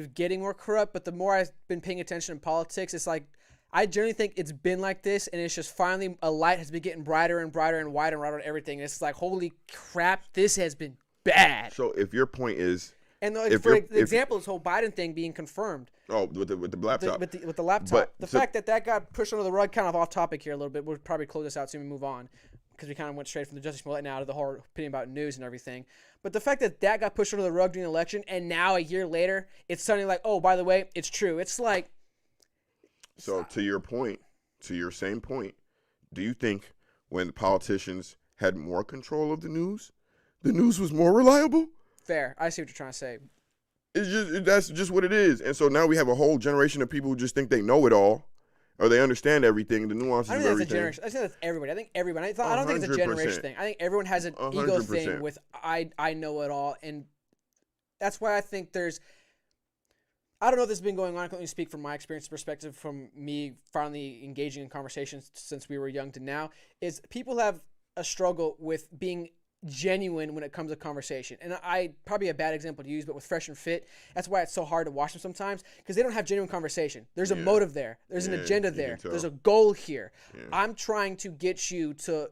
getting more corrupt, but the more I've been paying attention in politics, it's like I generally think it's been like this, and it's just finally a light has been getting brighter and brighter and wider and wider on everything. And it's like, holy crap, this has been bad. So if your point is, and for example, this whole Biden thing being confirmed. Oh, with the laptop. With the laptop. But fact that got pushed under the rug, kind of off topic here a little bit. We'll probably close this out soon and move on, because we kind of went straight from the Justice Smollett now to the whole opinion about news and everything. But the fact that got pushed under the rug during the election, and now a year later, it's suddenly like, oh, by the way, it's true. It's like. So to your point, to your same point, do you think when the politicians had more control of the news was more reliable? Fair. I see what you're trying to say. That's just what it is. And so now we have a whole generation of people who just think they know it all, or they understand everything, the nuances of everything. That's a generation. I think that's everybody. I think everybody. I don't think it's a generation thing. I think everyone has an 100%. Ego thing with I know it all, and that's why I think there's. I don't know if this has been going on. I can only speak from my experience perspective, from me finally engaging in conversations since we were young to now, is people have a struggle with being genuine when it comes to conversation. And I probably a bad example to use, but with Fresh and Fit, that's why it's so hard to watch them sometimes, because they don't have genuine conversation. There's a motive there. There's an agenda there. There's a goal here. I'm trying to get you to,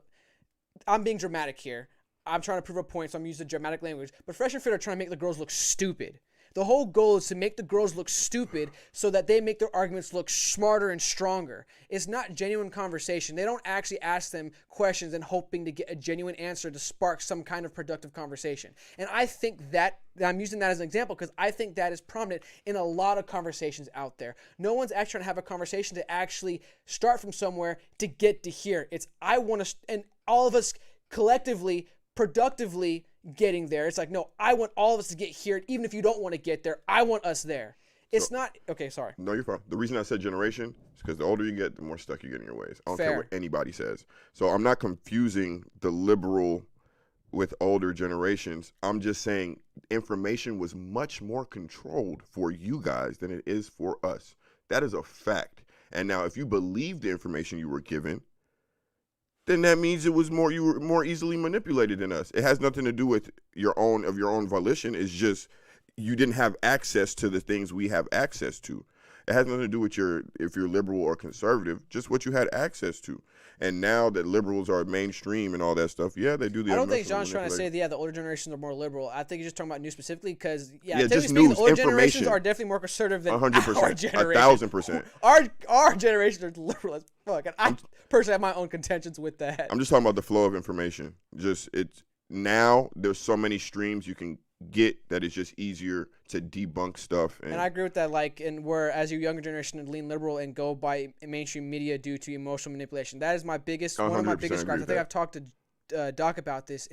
I'm being dramatic here. I'm trying to prove a point, so I'm using dramatic language. But Fresh and Fit are trying to make the girls look stupid. The whole goal is to make the girls look stupid so that they make their arguments look smarter and stronger. It's not genuine conversation. They don't actually ask them questions and hoping to get a genuine answer to spark some kind of productive conversation. And I think that, I'm using that as an example because I think that is prominent in a lot of conversations out there. No one's actually trying to have a conversation to actually start from somewhere to get to here. It's I want to, and all of us collectively, productively getting there. It's like, no, I want all of us to get here. Even if you don't want to get there, I want us there. It's not, okay, sorry. No, you're fine. The reason I said generation is because the older you get, the more stuck you get in your ways. I don't care what anybody says. So I'm not confusing the liberal with older generations. I'm just saying information was much more controlled for you guys than it is for us. That is a fact. And now if you believe the information you were given, then that means you were more easily manipulated than us. It has nothing to do with your own volition. It's just you didn't have access to the things we have access to. It has nothing to do with if you're liberal or conservative, just what you had access to. And now that liberals are mainstream and all that stuff, yeah, they do the. I don't think John's trying to say the older generations are more liberal. I think he's just talking about news specifically because just speaking, news, the older information generations are definitely more conservative than 100%, our generation. 1,000%. Our generation is liberal as fuck, and I personally have my own contentions with that. I'm just talking about the flow of information. Now there's so many streams you can get that it's just easier to debunk stuff. And I agree with that. As your younger generation lean liberal and go by mainstream media due to emotional manipulation. That is my biggest, one of my biggest gripes. I think I've talked to Doc about this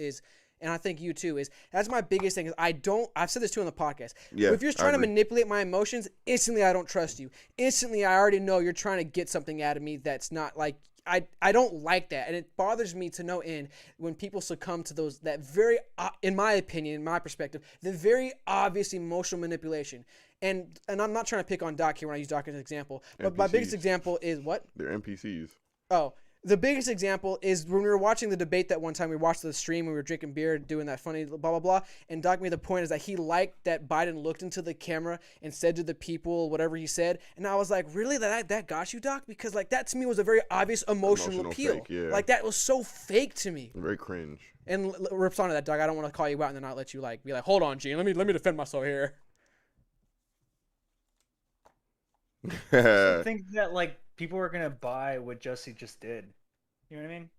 and I think you too that's my biggest thing is I've said this too on the podcast. Yeah, if you're trying to manipulate my emotions, instantly I don't trust you. Instantly I already know you're trying to get something out of me that's not like, I don't like that, and it bothers me to no end when people succumb to that very, in my opinion, in my perspective, the very obvious emotional manipulation. And I'm not trying to pick on Doc here when I use Doc as an example, but my biggest example is what? They're NPCs. Oh. The biggest example is when we were watching the debate that one time. We watched the stream when we were drinking beer, doing that funny blah, blah, blah. And Doc made the point is that he liked that Biden looked into the camera and said to the people whatever he said. And I was like, really? That got you, Doc? Because that to me was a very obvious emotional appeal. Fake, yeah. That was so fake to me. Very cringe. And rips onto that, Doc. I don't want to call you out and then not let you be like, hold on, Gene. Let me defend myself here. I think that people are gonna buy what Jesse just did. You know what I mean?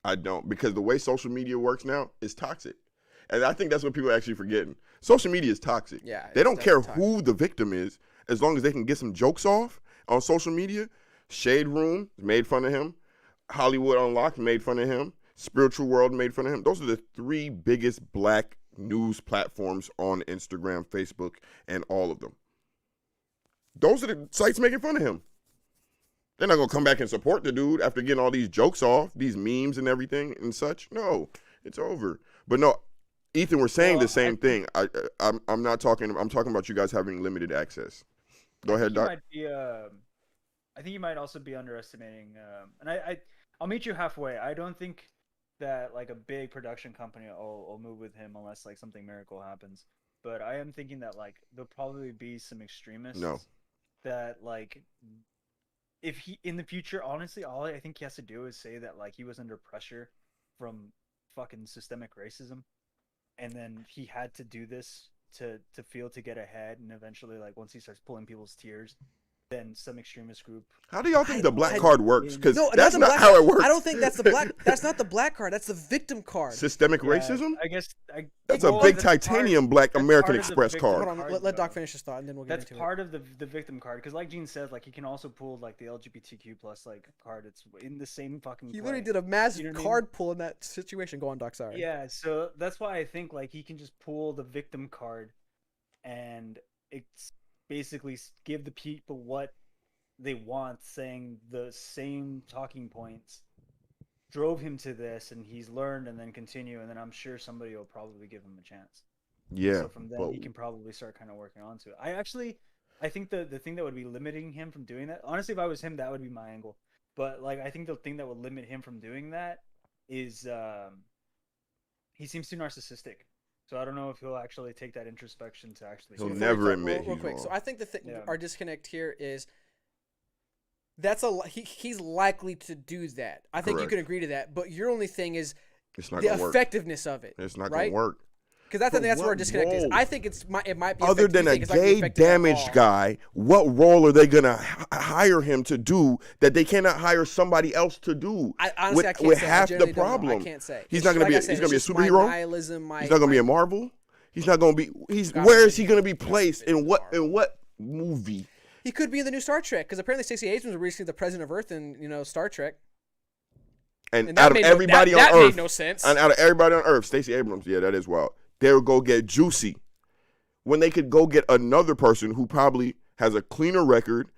I don't because the way social media works now is toxic, and I think that's what people are actually forgetting. Social media is toxic. Yeah, they don't care who the victim is as long as they can get some jokes off on social media. Shade Room made fun of him. Hollywood Unlocked made fun of him. Spiritual World made fun of him. Those are the three biggest black news platforms on Instagram, Facebook, and all of them. Those are the sites making fun of him. They're not going to come back and support the dude after getting all these jokes off, these memes and everything and such. No, it's over. But no, Ethan, we're saying the same thing. I'm not talking, I'm talking about you guys having limited access. Go ahead, Doc. I think you might also be underestimating, and I'll meet you halfway. I don't think that a big production company will move with him unless something miracle happens. But I am thinking that there'll probably be some extremists. No. That if he in the future, honestly, all I think he has to do is say that he was under pressure from fucking systemic racism, and then he had to do this to get ahead, and eventually once he starts pulling people's tears, then some extremist group. How do y'all think the black card works? Because no, that's not how it works. I don't think that's the black. That's not the black card. That's the victim card. Systemic racism. I guess that's a big titanium black American Express card. Hold on, let Doc finish his thought, and then we'll get into it. That's part of the victim card, because Gene says, he can also pull the LGBTQ plus card. It's in the same fucking. He literally did a massive card pull in that situation. Go on, Doc. Sorry. Yeah, so that's why I think he can just pull the victim card, and it's basically give the people what they want, saying the same talking points drove him to this, and he's learned and then continue, and then I'm sure somebody will probably give him a chance. Yeah, So from then but he can probably start kind of working onto it. I think the thing that would be limiting him from doing that, honestly, if I was him, that would be my angle. But like, I think the thing that would limit him from doing that is he seems too narcissistic. So I don't know if he'll actually take that introspection to actually. He'll do it. never admit real he's quick. wrong. So I think Yeah. our disconnect here is he's likely to do that. I think you Correct. can agree to that. But your only thing is It's not the gonna work. effectiveness of it. It's not right? gonna work. Because that's I But think that's where our what disconnect is. role? I think it might be Other effective. than You a think it's not gonna be gay effective at damaged all. guy, what role are they gonna hire him to do that they cannot hire somebody else to do? I honestly I can't with say. half I genuinely the don't know. problem. I can't say. He's It's not gonna like be. I He's said, gonna be a it's just my superhero. nihilism, He's not gonna be a Marvel. He's not gonna be. Gotta Where be is he gonna be Marvel. placed Gotta be in what Marvel. movie? He could be in the new Star Trek because apparently Stacey Abrams was recently the president of Earth in Star Trek. And And out of made everybody that on made Earth, no sense. and out of everybody on Earth, Stacey Abrams, yeah, that is wild. They'll go get Juicy when they could go get another person who probably has a cleaner record,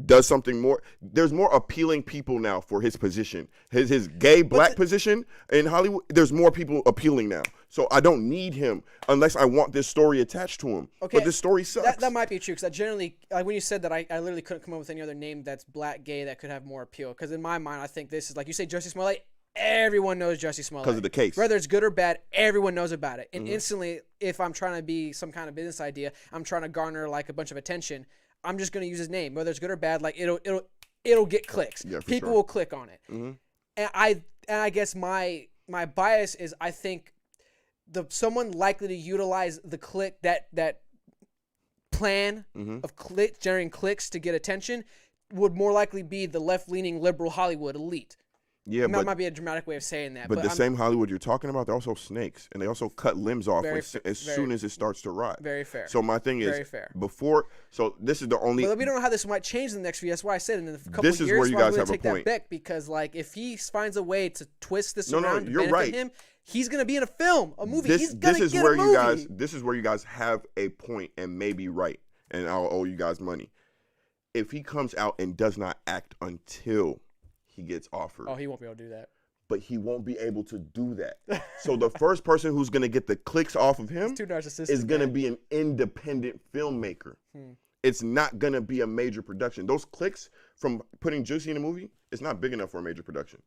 does something more. There's more appealing people now for his position. His gay black position in Hollywood, there's more people appealing now. So I don't need him unless I want this story attached to him. Okay, But this story sucks. That might be true because I generally, like when you said that, I literally couldn't come up with any other name that's black gay that could have more appeal. Because in my mind, I think this is like you say, Jussie Smollett. Everyone knows Jussie Smollett 'Cause of the case. Whether it's good or bad, everyone knows about it. And instantly, if I'm trying to be some kind of business idea, I'm trying to garner like a bunch of attention. I'm just gonna use his name, whether it's good or bad. Like it'll get clicks. Yeah, for People sure. will click on it. And I guess my bias is I think someone likely to utilize the click that plan of generating clicks to get attention would more likely be the left-leaning liberal Hollywood elite. yeah, That but might be a dramatic way of saying that. But the I'm same Hollywood you're talking about, they're also snakes, and they also cut limbs off Very as f- very- soon as it starts to rot. very fair. So my thing is, Very fair. so this is the only. But we don't know how this might change in the next few years. That's why I said in a couple This of is years, where you why I'm guys gonna have a take that point. back because like if he finds a way to twist this No, around to you're benefit right. him, he's gonna be in a film, a movie. He's this gonna is get where a movie. this is where you guys have a point and may be right, and I'll owe you guys money. If he comes out and does not act until he gets offered, Oh, he won't be able to do that. but he won't be able to do that. So the first person who's gonna get the clicks off of him Too narcissistic. is gonna man. be an independent filmmaker. It's not gonna be a major production. Those clicks from putting Juicy in a movie, it's not big enough for a major production.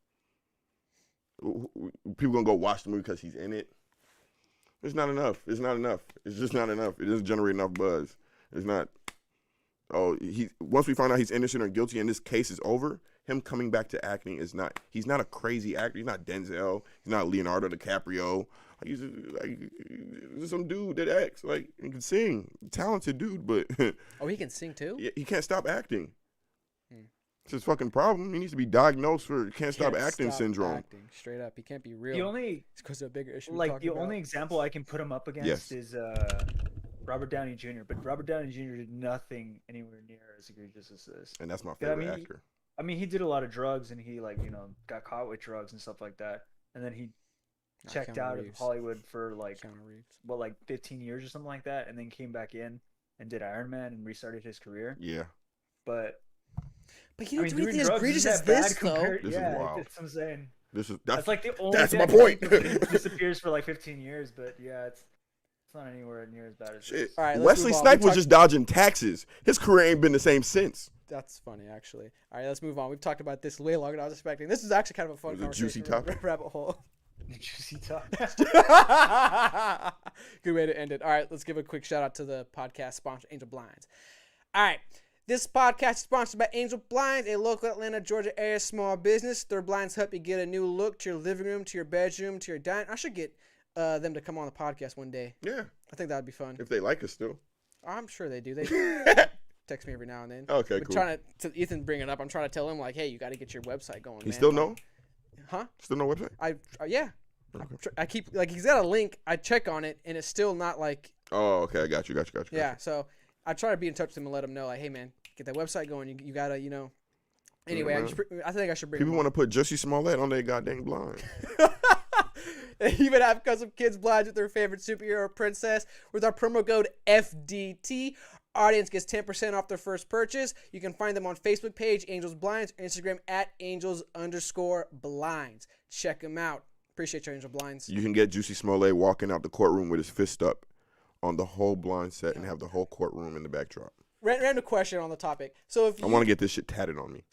People gonna go watch the movie because he's in it. It's not enough. It's not enough. It's just not enough. It doesn't generate enough buzz. It's not. Oh, once we find out he's innocent or guilty and this case is over, him coming back to acting is not. He's not a crazy actor. He's not Denzel. He's not Leonardo DiCaprio. He's just some dude that acts like he can sing. Talented dude, but Oh, he can sing too. he can't stop acting. It's his fucking problem. He needs to be diagnosed for can't stop acting syndrome. Acting, straight up, he can't be real. The only it's because of a bigger issue. like the only example I can put him up against Yes. is Robert Downey Jr. But Robert Downey Jr. did nothing anywhere near as egregious as this. And that's my Yeah, I favorite mean, actor. I mean, he did a lot of drugs and he got caught with drugs and stuff like that. And then he checked Keanu out of Reeves. Hollywood for like Keanu Reeves. 15 years or something like that, and then came back in and did Iron Man and restarted his career. Yeah. But But he I didn't mean, do doing anything as drugs egregious isn't as that this, bad though. compared- This is yeah, wild. that's what I'm saying. That's That's like the only that's my thing point. disappears for like 15 years, but yeah, it's not anywhere near as bad as Shit. this. All right, let's Wesley move on. Snipes We was talked- just dodging taxes. His career ain't been the same since. That's funny, actually. All right, let's move on. We've talked about this way longer than I was expecting. This is actually kind of a fun It was a juicy conversation. topic. Rabbit hole. Juicy talk. Good way to end it. All right, let's give a quick shout out to the podcast sponsor, Angel Blinds. All right, this podcast is sponsored by Angel Blinds, a local Atlanta, Georgia area small business. Their blinds help you get a new look to your living room, to your bedroom, to your dining. I should get them to come on the podcast one day. Yeah. I think that would be fun. If they like us still. I'm sure they do. They text me every now and then. Okay, But cool. trying to Ethan bring it up. I'm trying to tell him like, hey, you got to get your website going. He man. still Like, know? Huh? Still no website? Yeah. I keep like he's got a link. I check on it and it's still not like Oh, okay. I got you. yeah. So I try to be in touch with him and let him know like, hey man, get that website going. You gotta Anyway, I think I should bring. People want to put Jussie Smollett on their goddamn blind. They even have custom kids blinds with their favorite superhero or princess. With our promo code FDT, audience gets 10% off their first purchase. You can find them on Facebook page Angels Blinds, Instagram at Angels_Blinds. Check them out. Appreciate your Angel Blinds. You can get Juicy Smollett walking out the courtroom with his fist up on the whole Blonde set and have the whole courtroom in the backdrop. Random question on the topic. So if I want to get this shit tatted on me.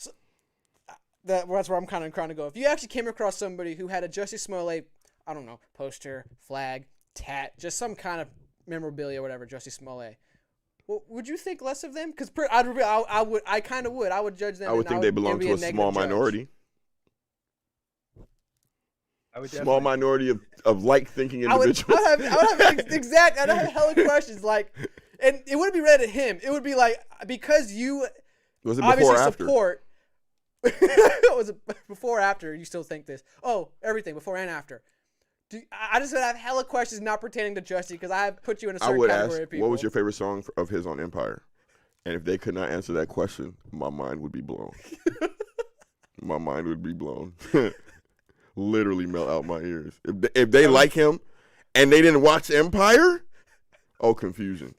that's where I'm kind of trying to go. If you actually came across somebody who had a Jussie Smollett, I don't know, poster, flag, tat, just some kind of memorabilia, or whatever, Jussie Smollett, well, would you think less of them? Because I kind of would. I would judge them. I would think they belong to a small minority. I would Small minority of like-thinking I would individuals. have I'd have hella questions, like, and it wouldn't be read at him. It would be like, because you Was it before obviously or after? support. Was it before or after? You still think this? Oh, everything before and after. I just would have hella questions not pertaining to Jussie, because I put you in a I certain would category ask, of people. what was your favorite song of his on Empire? And if they could not answer that question, my mind would be blown. My mind would be blown. Literally melt out my ears. If they like him and they didn't watch Empire, oh, confusion.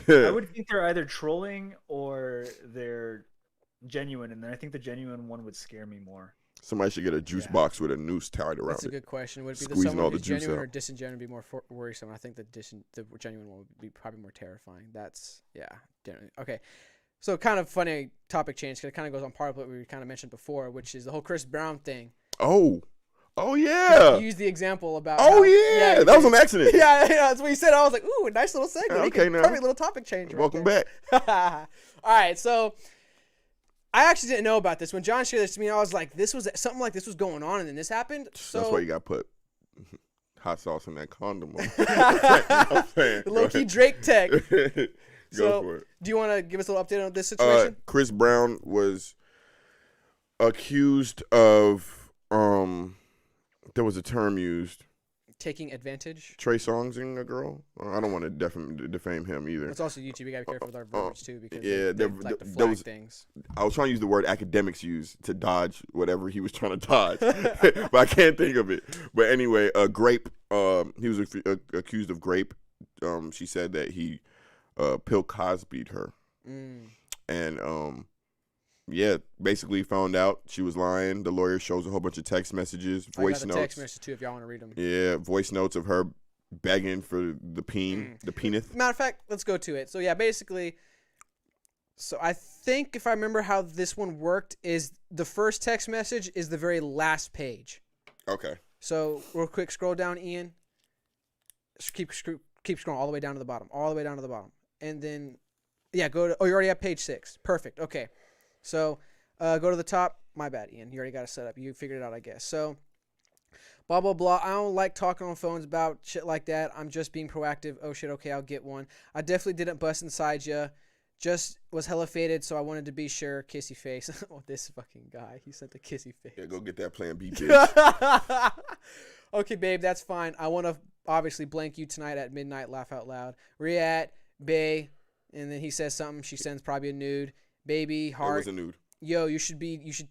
I would think they're either trolling or they're genuine, and then I think the genuine one would scare me more. Somebody should get a juice box with a noose tied around That's a it. good question. Would it be Squeezing someone all the who's juice genuine out. or disingenuine be more worrisome? I think the genuine one would be probably more terrifying. That's, yeah, genuine. Okay. So kind of funny topic change, because it kind of goes on part of what we kind of mentioned before, which is the whole Chris Brown thing. Oh yeah. You used the example about. Oh how, yeah, that was an accident. Yeah, that's what you said. I was like, ooh, a nice little segment. Okay, now. Perfect little topic change. Welcome right back. All right, so I actually didn't know about this. When John shared this to me, I was like, this was something like this was going on, and then this happened. So That's why you got to put hot sauce in that condom. I'm saying. Low key Drake tech. Go So, for it. do you want to give us a little update on this situation? Chris Brown was accused of there was a term used, Taking advantage. Trey Songzing a girl. I don't want to defame him either. It's also YouTube. We gotta be careful with our verbiage too, because yeah, they there- like to there flag was- things. I was trying to use the word academics use to dodge whatever he was trying to dodge, but I can't think of it. But anyway, grape. He was accused of grape. She said that he Bill Cosby'd her, and yeah, basically found out she was lying. The lawyer shows a whole bunch of text messages, voice I got the notes. text message too, if y'all want to read them. Yeah, voice notes of her begging for the penis. Matter of fact, let's go to it. So yeah, basically, so I think if I remember how this one worked, is the first text message is the very last page. Okay. So real quick, scroll down, Ian. Keep scrolling all the way down to the bottom, and then yeah, go to. Oh, you're already at page 6. Perfect. Okay, so go to the top. My bad, Ian. You already got it set up. You figured it out, I guess. So. Blah, blah, blah. I don't like talking on phones about shit like that. I'm just being proactive. Oh, shit. Okay, I'll get one. I definitely didn't bust inside ya. Just was hella faded, so I wanted to be sure. Kissy face. Oh, this fucking guy. He sent the kissy face. Yeah, go get that Plan B, bitch. Okay, babe, that's fine. I want to obviously blank you tonight at midnight. Laugh out loud. Where you at, bae? And then he says something. She sends probably a nude. Baby, It heart. was a nude. Yo, you should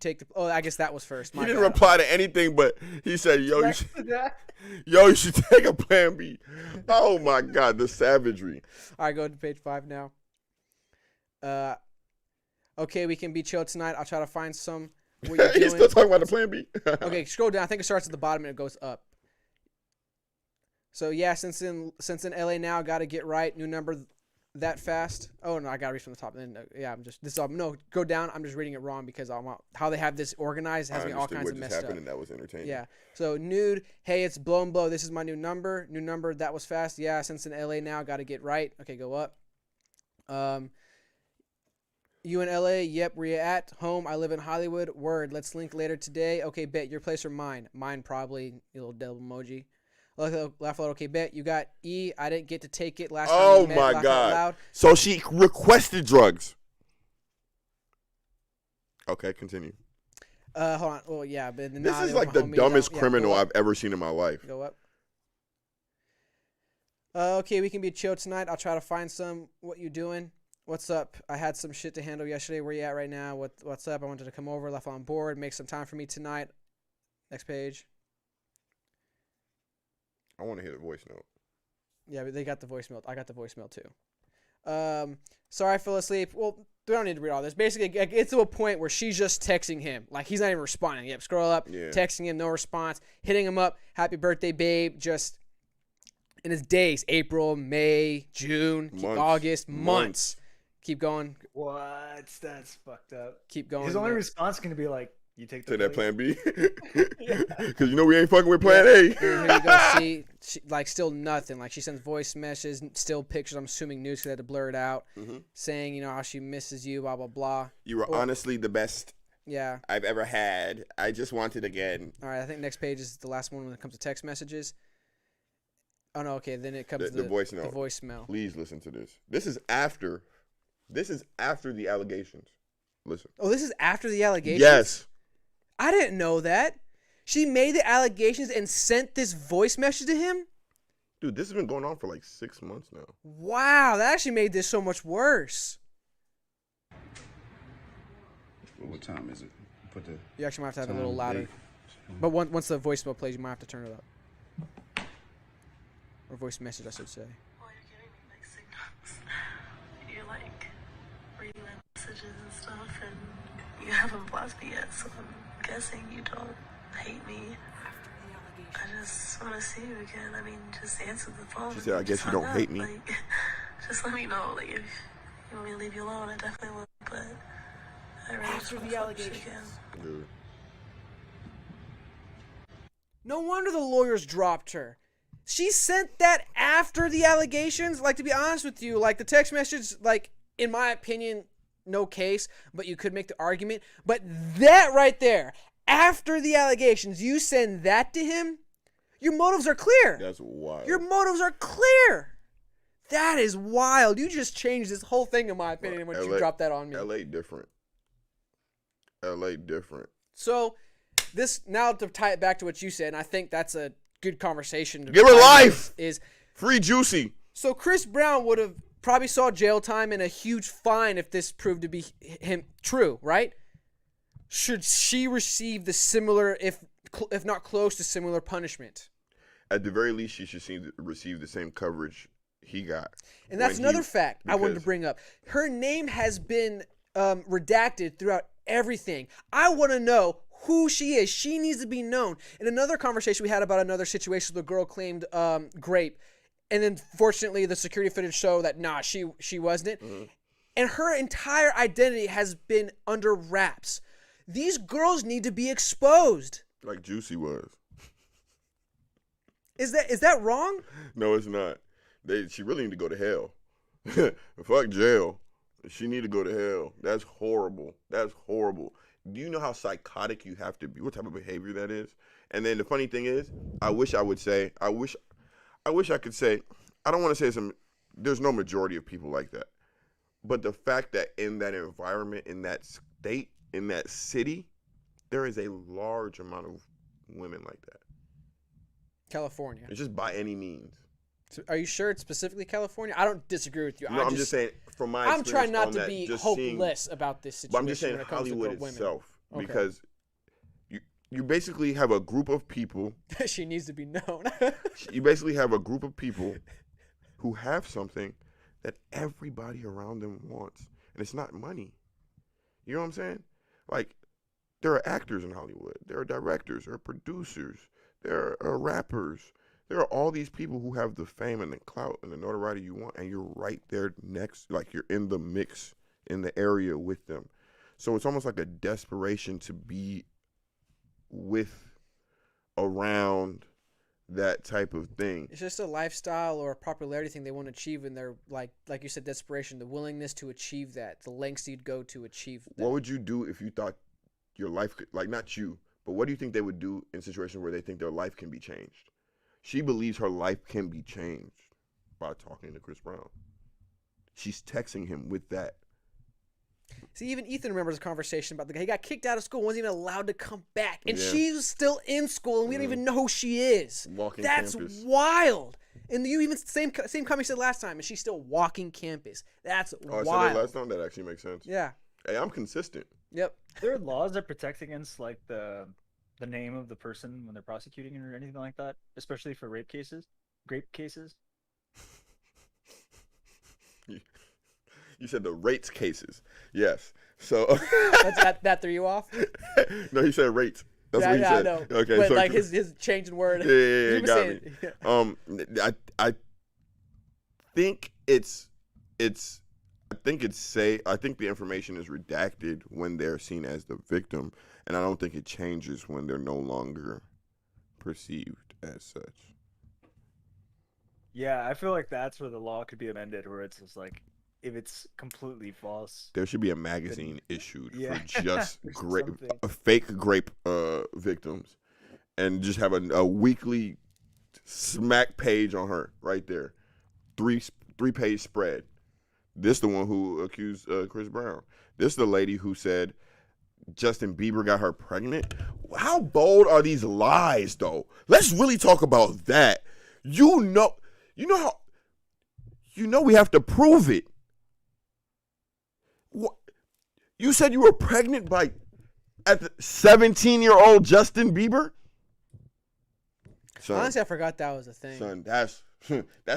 take the. Oh, I guess that was first. He My didn't bad. reply to anything, but he said, "Yo, you should take a Plan B." Oh my God, the savagery. All right, go to page 5 now. Okay, we can be chill tonight. I'll try to find some. What you He's doing? still talking about the Plan B. Okay, scroll down. I think it starts at the bottom and it goes up. So yeah, since in LA now, got to get right. New number that fast. Oh no, I got to read from the top. Then yeah, I'm just no. Go down. I'm just reading it wrong because how they have this organized has me all kinds of messed up. And that was entertaining. Yeah. So nude. Hey, it's blow and blow. This is my new number. New number. That was fast. Yeah. Since in LA now, got to get right. Okay, go up. You in LA? Yep. Where you at? Home. I live in Hollywood. Word. Let's link later today. Okay, bet. Your place or mine? Mine probably. You little devil emoji. Laugh out. Okay, bet. You got E. I didn't get to take it last time. Oh we met. my Laugh out God. loud. So she requested drugs. Okay, continue. Hold on. Well, yeah, but This is like the dumbest criminal I've ever seen in my life. Go up. Okay, we can be chill tonight. I'll try to find some. What you doing? What's up? I had some shit to handle yesterday. Where you at right now? What's up? I wanted to come over. Left on board. Make some time for me tonight. Next page. I want to hear the voice note. Yeah, but they got the voicemail. I got the voicemail too. Sorry I fell asleep. Well, we don't need to read all this. Basically, it gets to a point where she's just texting him. Like, he's not even responding. Yep, scroll up. Yeah. Texting him, no response. Hitting him up. Happy birthday, babe. Just, And it's days. April, May, June, Months. August, months. Keep going. What? That's fucked up. Keep going. His only response is gonna be like, "You take the To that plea?" plan B. Because you know we ain't fucking with plan A. And here you go. See, like, still nothing. Like, she sends voice messages, still pictures. I'm assuming news because they had to blur it out, saying, you know, how she misses you, blah, blah, blah. You were honestly the best Yeah. I've ever had. I just want it again. All right. I think next page is the last one when it comes to text messages. Oh, no. Okay. Then it comes to The voice note. The voicemail. Please listen to this. This is after the allegations. Listen. Oh, this is after the allegations? Yes. I didn't know that. She made the allegations and sent this voice message to him? Dude, this has been going on for like 6 months now. Wow, that actually made this so much worse. What time is it? Put the You actually might have to have it a time, little louder. date. But once the voicemail plays, you might have to turn it up. Or voice message, I should say. Well, you're giving me mixed signals. You're like reading my messages and stuff, and you haven't blocked me yet, so I'm guessing you don't hate me. I just want to see you again. I mean, just answer the phone. She said, I guess you Just don't hung hate up. me. Like, just let me know. Like, if you want me to leave you alone, I definitely will. But I really just want to talk to you again. Dude. No wonder the lawyers dropped her. She sent that after the allegations. Like, to be honest with you, like, the text message, like, in my opinion, no case, but you could make the argument. But that right there, after the allegations, you send that to him, your motives are clear. That's wild. Your motives are clear. That is wild. You just changed this whole thing, in my opinion, when you dropped that on me. LA different. LA different. So, this, now to tie it back to what you said, and I think that's a good conversation. To Give her life! Is Free Juicy. so Chris Brown would have probably saw jail time and a huge fine if this proved to be him true, right? Should she receive the similar, if not close to similar punishment? At the very least, she should receive the same coverage he got. And that's when another fact I wanted to because- bring up. Her name has been redacted throughout everything. I want to know who she is. She needs to be known. In another conversation we had about another situation, the girl claimed rape, and then fortunately the security footage showed that she wasn't it. Mm-hmm. And her entire identity has been under wraps. These girls need to be exposed. Like Juicy was. Is that wrong? No, it's not. She really need to go to hell. Fuck jail. She need to go to hell. That's horrible. That's horrible. Do you know how psychotic you have to be? What type of behavior that is? And then the funny thing is, I wish I could say, I don't want to say there's no majority of people like that. But the fact that in that environment, in that state, in that city, there is a large amount of women like that. California. It's just by any means. So are you sure it's specifically California? I don't disagree with you. No, I'm just saying from my I'm experience trying not on to that, be just hopeless about this situation. But I'm just saying when it comes Hollywood to women. itself, Okay. because you basically have a group of people. She needs to be known. You basically have a group of people who have something that everybody around them wants, and it's not money. You know what I'm saying? Like, there are actors in Hollywood, there are directors, there are producers, there are rappers. There are all these people who have the fame and the clout and the notoriety you want, and you're right there next, like you're in the mix, in the area with them. So it's almost like a desperation to be around that type of thing. It's just a lifestyle or a popularity thing they want to achieve, and they're like you said, desperation, the willingness to achieve that, the lengths you'd go to achieve that. What would you do if you thought your life could, like, not you, but what do you think they would do in situations where they think their life can be changed? She believes her life can be changed by talking to Chris Brown. She's texting him with that. See, even Ethan remembers a conversation about the guy. He got kicked out of school, wasn't even allowed to come back. And Yeah. she's still in school, and we don't even know who she is. Walking That's campus. wild. And you even, same comment you said last time, and she's still walking campus. That's Oh, I wild. said that last time? That actually makes sense. Yeah. Hey, I'm consistent. Yep. There are laws that protect against like the name of the person when they're prosecuting or anything like that, especially for rape cases. You said the rates cases. Yes. So that threw you off? no, he said rates. That's yeah, what he yeah, said. I know. Okay, but so like his change in word. Yeah, You it were got me. saying- I think it's I think the information is redacted when they're seen as the victim, and I don't think it changes when they're no longer perceived as such. Yeah, I feel like that's where the law could be amended, where it's just like, if it's completely false. There should be a magazine issued Yeah. for just Something. fake grape victims, and just have a weekly smack page on her right there, three page spread. This the one who accused Chris Brown. This the lady who said Justin Bieber got her pregnant. How bold are these lies, though? Let's really talk about that. You know we have to prove it. What? You said you were pregnant by 17-year-old Justin Bieber? Son, Honestly, I forgot that was a thing. son, that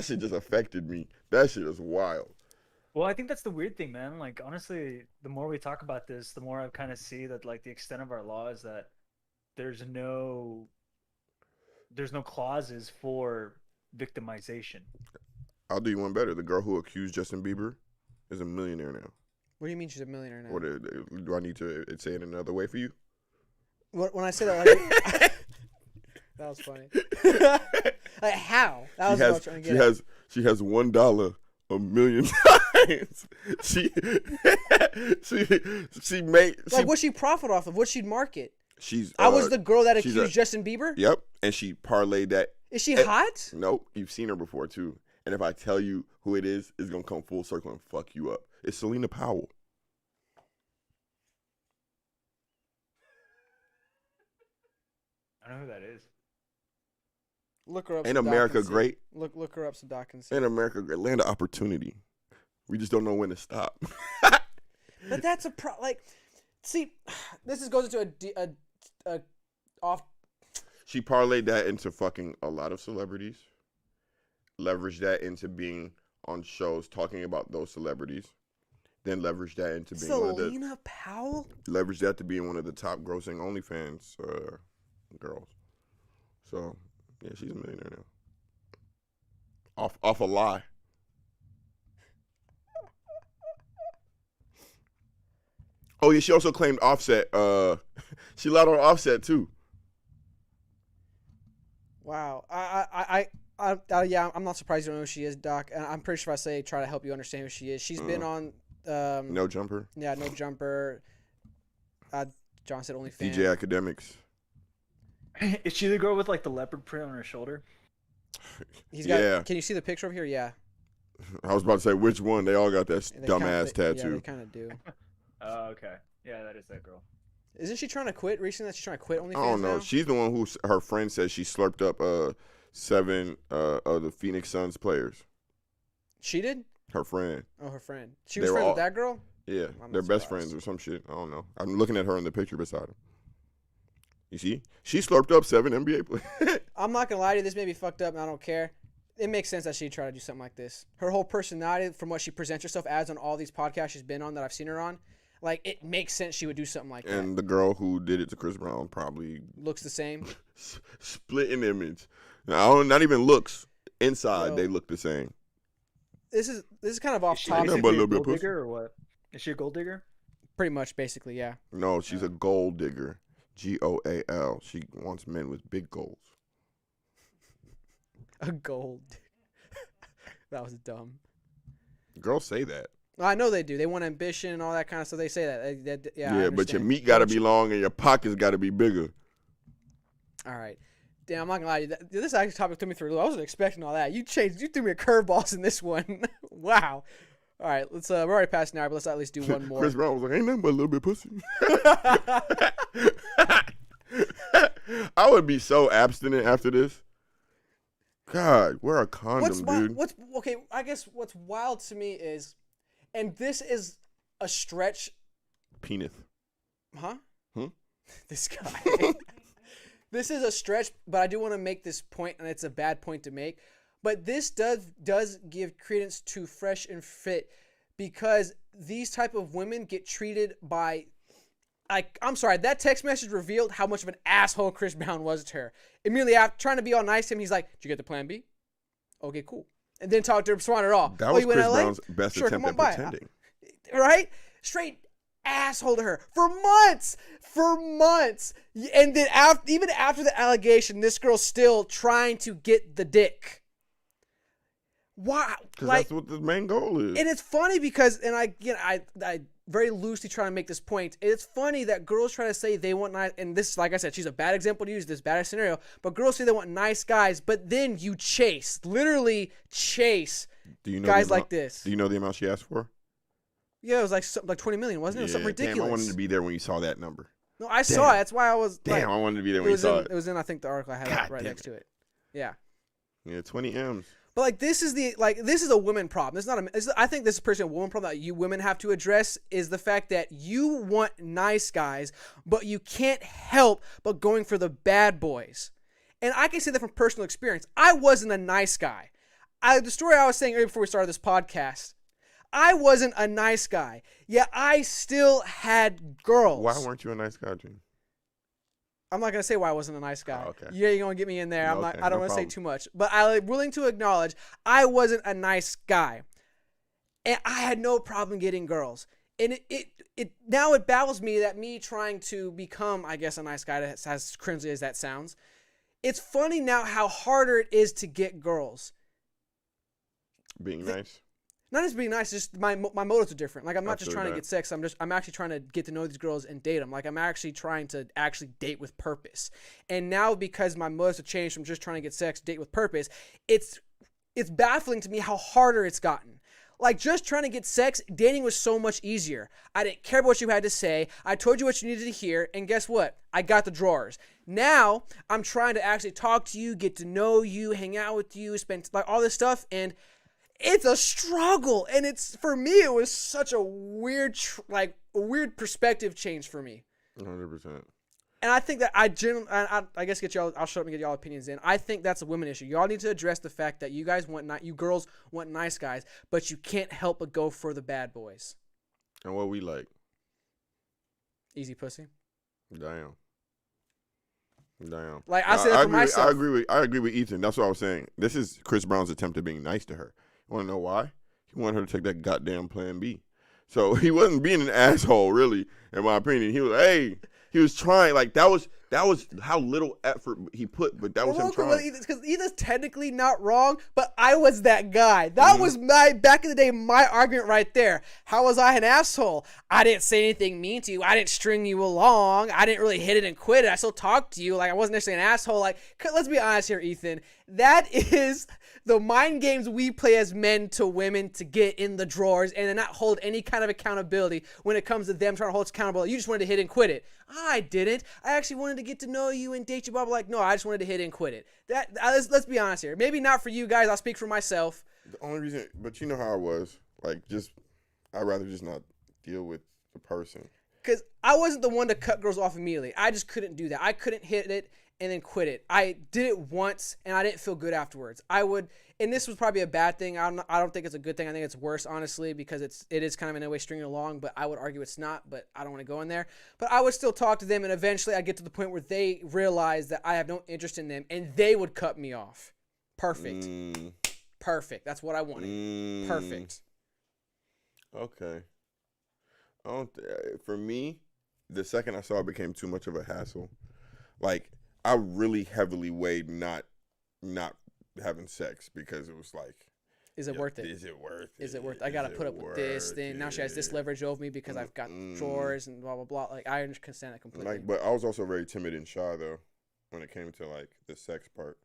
shit just affected me. That shit is wild. Well, I think that's the weird thing, man. Like, honestly, the more we talk about this, the more I kind of see that, like, the extent of our law is that there's no clauses for victimization. I'll do you one better. The girl who accused Justin Bieber is a millionaire now. What do you mean she's a millionaire now? Or do I need to say it another way for you? When I say that, like, that was funny. Like how? That was what I was trying to get at. She has $1 a million times. She made Like, what'd she profit off of? What'd she market? She's. I was the girl that she's accused Justin Bieber? Yep, and she parlayed that. Is she hot? Nope, you've seen her before too. And if I tell you who it is, it's gonna come full circle and fuck you up. It's Selena Powell. I don't know who that is. Look her up. Ain't so Doc America can see. great? Look her up so Doc can see. Ain't America great? Land of opportunity. We just don't know when to stop. But that's a like. See, this goes into a off. She parlayed that into fucking a lot of celebrities. Leveraged that into being on shows talking about those celebrities. Then leveraged that into being Selena Powell. Leveraged that to being one of the top grossing OnlyFans girls. So yeah, she's a millionaire now. Off a lie. Oh yeah, she also claimed Offset. She lied on Offset too. Wow. Yeah, I'm not surprised you don't know who she is, Doc. And I'm pretty sure if I say try to help you understand who she is. She's been on. No Jumper. Yeah, No Jumper. John said OnlyFans. DJ Academics. Is she the girl with, like, the leopard print on her shoulder? He's got. Yeah. Can you see the picture over here? Yeah. I was about to say which one. They all got that They dumbass kinda, tattoo. Yeah, they kind of do. Oh, okay. Yeah, that is that girl. Isn't she trying to quit recently? That she's trying to quit OnlyFans I don't know. now? She's the one who her friend says she slurped up 7 of the Phoenix Suns players. She did? Her friend. Oh, her friend. She They was were friends all- with that girl? Yeah, I'm they're not best surprised. friends or some shit. I don't know. I'm looking at her in the picture beside him. You see? She slurped up 7 NBA players. I'm not going to lie to you. This may be fucked up and I don't care. It makes sense that she'd try to do something like this. Her whole personality, from what she presents herself as on all these podcasts she's been on that I've seen her on, like, it makes sense she would do something like And the girl who did it to Chris Brown probably that. Looks the same. split an image. Not even looks. Inside, Bro. they look the same. This is kind of off Is she topic. Nothing basically but a little a bit of gold pussy. digger or what? Is she a gold digger? Pretty much, basically, yeah. No, she's a gold digger. GOAL. She wants men with big goals. A gold. That was dumb. Girls say that. I know they do. They want ambition and all that kind of stuff. They say that. Yeah, I Yeah, but your understand. meat got to be long and your pockets got to be bigger. All right. Damn, I'm not gonna lie to you. This actually topic threw me through. I wasn't expecting all that. You threw me a curveballs in this one. Wow. All right, let's. We're already past an hour, but let's at least do one more. Chris Brown was like, ain't nothing but a little bit of pussy. I would be so abstinent after this. God, wear a condom, dude. Okay? I guess what's wild to me is, and this is a stretch. Penis. Huh? Hmm? This guy. This is a stretch, but I do want to make this point, and it's a bad point to make. But this does give credence to Fresh and Fit, because these type of women get treated by I'm sorry, that text message revealed how much of an asshole Chris Brown was to her. Immediately after trying to be all nice to him, he's like, "Did you get the plan B? Okay, cool." And then talk to her, respond at all. That "Oh, was you in Chris LA? Brown's best Sure, attempt come on at by." pretending. Right? Straight asshole to her for months. And then even after the allegation, this girl's still trying to get the dick. Wow. Because that's what the main goal is. And it's funny because, and I very loosely trying to make this point. It's funny that girls try to say they want nice, and this, like I said, she's a bad example to use this bad scenario, but girls say they want nice guys, but then you literally chase guys like this. Do you know the amount she asked for? Yeah, it was like 20 million, wasn't it? It was something ridiculous. Damn, I wanted to be there when you saw that number. No, I saw it. That's why I was Damn, I wanted to be there when you saw it. It was in, I think, the article I had God right damn next to it. Yeah. Yeah, 20 M's. But this is a women problem. It's not I think this is personally a woman problem that you women have to address, is the fact that you want nice guys, but you can't help but going for the bad boys. And I can say that from personal experience. I wasn't a nice guy. The story I was saying earlier before we started this podcast, I wasn't a nice guy, yet I still had girls. Why weren't you a nice guy, Gene? I'm not gonna say why I wasn't a nice guy. Oh, okay. Yeah, you're gonna get me in there. Okay, I don't want to say too much, but I'm willing to acknowledge I wasn't a nice guy, and I had no problem getting girls. And it now it baffles me that me trying to become, I guess, a nice guy, as cringy as that sounds, it's funny now how harder it is to get girls. Being nice. Not just being nice, just my motives are different. Like, I'm not just Absolutely trying to get sex. I'm actually trying to get to know these girls and date them. Like, I'm actually trying to date with purpose. And now, because my motives have changed from just trying to get sex, date with purpose, it's baffling to me how harder it's gotten. Like, just trying to get sex, dating was so much easier. I didn't care about what you had to say. I told you what you needed to hear, and guess what? I got the drawers. Now, I'm trying to actually talk to you, get to know you, hang out with you, spend like all this stuff, and it's a struggle. And for me, it was such a weird perspective change for me. 100%. And I think that I guess I'll shut up and get y'all opinions in. I think that's a women issue. Y'all need to address the fact that you girls want nice guys, but you can't help but go for the bad boys. And what we like? Easy pussy. Damn. Like, I said that for myself. I agree with Ethan. That's what I was saying. This is Chris Brown's attempt at being nice to her. You want to know why? He wanted her to take that goddamn plan B. So he wasn't being an asshole, really, in my opinion. He was trying. Like, that was how little effort he put, but that was him trying. Because Ethan's technically not wrong, but I was that guy. That was back in the day, my argument right there. How was I an asshole? I didn't say anything mean to you. I didn't string you along. I didn't really hit it and quit it. I still talked to you. Like, I wasn't necessarily an asshole. Like, let's be honest here, Ethan. That is the mind games we play as men to women to get in the drawers and then not hold any kind of accountability when it comes to them trying to hold us accountable. You just wanted to hit and quit it. I didn't. I actually wanted to get to know you and date you, blah, blah. Like, no, I just wanted to hit and quit it. Let's be honest here. Maybe not for you guys. I'll speak for myself. The only reason, but you know how I was. Like, I'd rather just not deal with the person. Because I wasn't the one to cut girls off immediately. I just couldn't do that. I couldn't hit it and then quit it. I did it once, and I didn't feel good afterwards. And this was probably a bad thing. I don't think it's a good thing. I think it's worse, honestly, because it is kind of in a way stringing along, but I would argue it's not, but I don't want to go in there. But I would still talk to them, and eventually I'd get to the point where they realize that I have no interest in them, and they would cut me off. Perfect. Perfect. That's what I wanted. Perfect. Okay. For me, the second I saw it became too much of a hassle. Like, I really heavily weighed not having sex because it was like, is it worth it? Is it worth it? Is it worth it? I got to put up with this. Then now she has this leverage over me because I've got drawers and blah, blah, blah. Like, I understand that completely. Like, but I was also very timid and shy, though, when it came to, like, the sex part.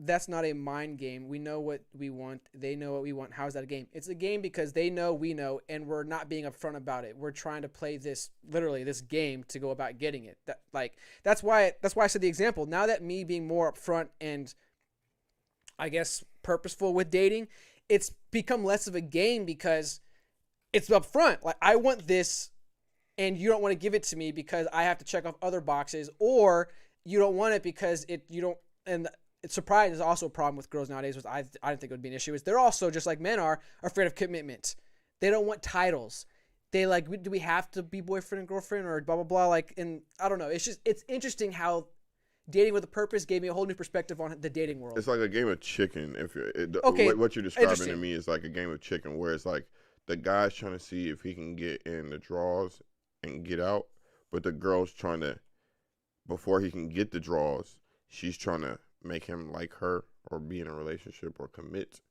That's not a mind game. We know what we want. They know what we want. How is that a game? It's a game because they know we know, and we're not being upfront about it. We're trying to play this game to go about getting it. That's why I said the example. Now that me being more upfront and I guess purposeful with dating, it's become less of a game because it's upfront. Like, I want this, and you don't want to give it to me because I have to check off other boxes, or you don't want it because you don't. And surprise is also a problem with girls nowadays, which I didn't think it would be an issue, is they're also, just like men are afraid of commitment. They don't want titles. they like, do we have to be boyfriend and girlfriend or blah blah blah? Like, and I don't know. It's interesting how dating with a purpose gave me a whole new perspective on the dating world. It's like a game of chicken. Okay, what you're describing to me is like a game of chicken, where it's like the guy's trying to see if he can get in the draws and get out, but the girl's trying to, before he can get the draws, she's trying to make him like her or be in a relationship or commit.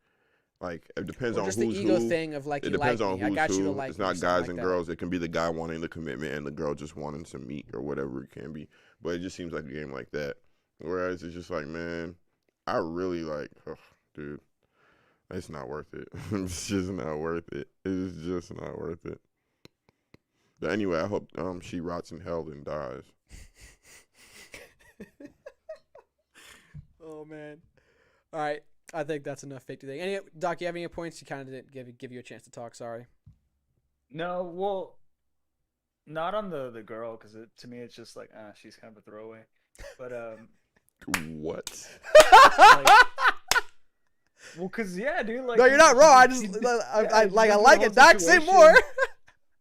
Like, it depends or on just who's the ego who. thing of like, It you depends like on me. I who's got you to who. like It's me, not something guys like and that. girls. It can be the guy wanting the commitment and the girl just wanting to meet or whatever it can be. But it just seems like a game like that. Whereas it's just like, man, I really like, dude, it's not worth it. It's just not worth it. It's just not worth it. But anyway, I hope she rots in hell and dies. Oh man. All right. I think that's enough fake to think. Doc, you have any points? You kind of didn't give you a chance to talk. Sorry. No, well, not on the girl, because to me it's just like, she's kind of a throwaway. But What? like, well, cause yeah, dude. Like, No, you're not wrong. I like it. Doc, say more.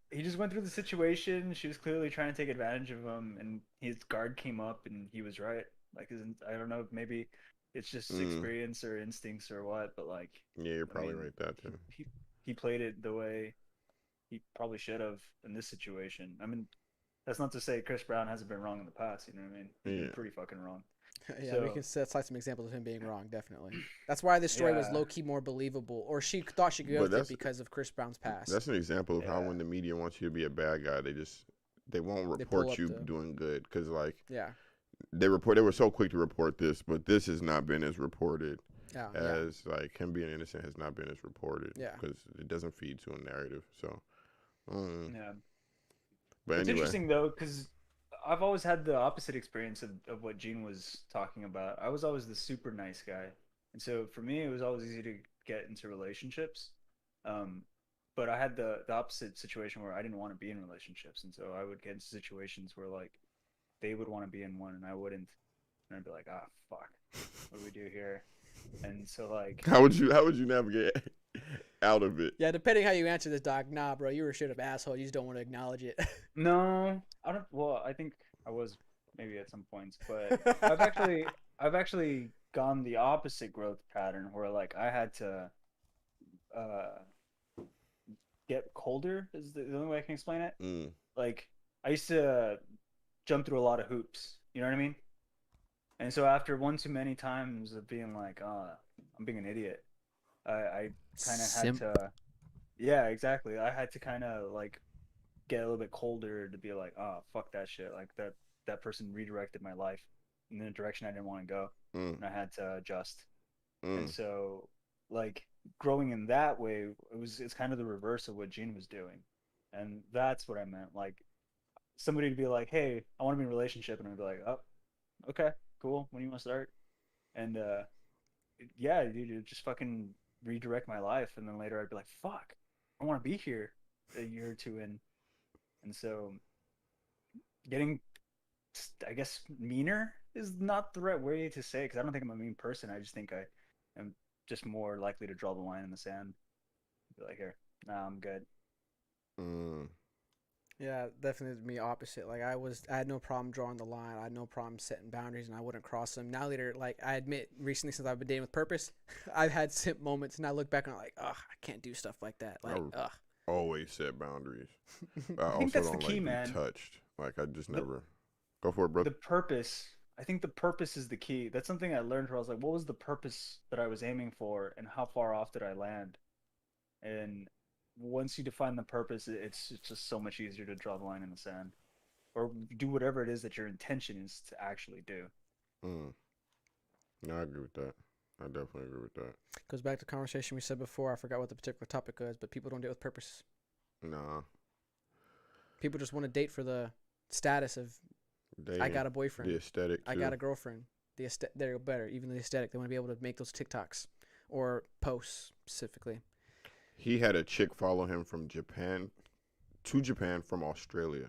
He just went through the situation. She was clearly trying to take advantage of him, and his guard came up, and he was right. Like, I don't know, maybe it's just experience or instincts or what, but like, Yeah, you're probably right that too. He played it the way he probably should have in this situation. I mean, that's not to say Chris Brown hasn't been wrong in the past. You know what I mean? He's been pretty fucking wrong. Yeah, we can cite some examples of him being wrong, definitely. That's why this story was low-key more believable, or she thought she could go with it because of Chris Brown's past. That's an example of how when the media wants you to be a bad guy, they won't report you doing good, because like they were so quick to report this, but this has not been as reported as like him being innocent has not been as reported because it doesn't feed to a narrative. So yeah, but it's anyway. interesting though, because I've always had the opposite experience of what Gene was talking about. I was always the super nice guy. And so for me, it was always easy to get into relationships. But I had the opposite situation where I didn't want to be in relationships. And so I would get into situations where like they would want to be in one and I wouldn't. And I'd be like, fuck, what do we do here? And so like, how would you navigate out of it? Yeah, depending how you answer this, Doc. Nah, bro, you were a straight up asshole. You just don't want to acknowledge it. No, I don't. Well, I think I was maybe at some points, but I've actually gone the opposite growth pattern where like I had to get colder is the only way I can explain it. Like I used to jump through a lot of hoops. You know what I mean? And so after one too many times of being like, I'm being an idiot, I kind of had to. Yeah, exactly. I had to kind of like get a little bit colder to be like, fuck that shit. Like that person redirected my life in the direction I didn't want to go, and I had to adjust. And so, like growing in that way, it's kind of the reverse of what Gene was doing, and that's what I meant. Like somebody to be like, hey, I want to be in a relationship, and I'd be like, oh, okay, cool. When do you want to start? And yeah, dude, it just fucking redirect my life, and then later I'd be like, fuck, I want to be here a year or two in. And so getting, I guess, meaner is not the right way to say it, because I don't think I'm a mean person. I just think I am just more likely to draw the line in the sand. Be like, here, nah, I'm good. Yeah, definitely me opposite. Like I had no problem drawing the line. I had no problem setting boundaries, and I wouldn't cross them. Now later, like I admit, recently since I've been dating with purpose, I've had simp moments, and I look back and I'm like, I can't do stuff like that. Like, Always set boundaries. I think that's the key, man. Be touched. Like I just never go for it, brother. The purpose. I think the purpose is the key. That's something I learned where I was like, what was the purpose that I was aiming for, and how far off did I land? And once you define the purpose, it's just so much easier to draw the line in the sand, or do whatever it is that your intention is to actually do. No, I agree with that. I definitely agree with that. Goes back to the conversation we said before. I forgot what the particular topic was, but people don't date with purpose. Nah. People just want to date for the status of, I got a boyfriend. The aesthetic, too. I got a girlfriend. They're better. Even the aesthetic. They want to be able to make those TikToks or posts specifically. He had a chick follow him from Japan from Australia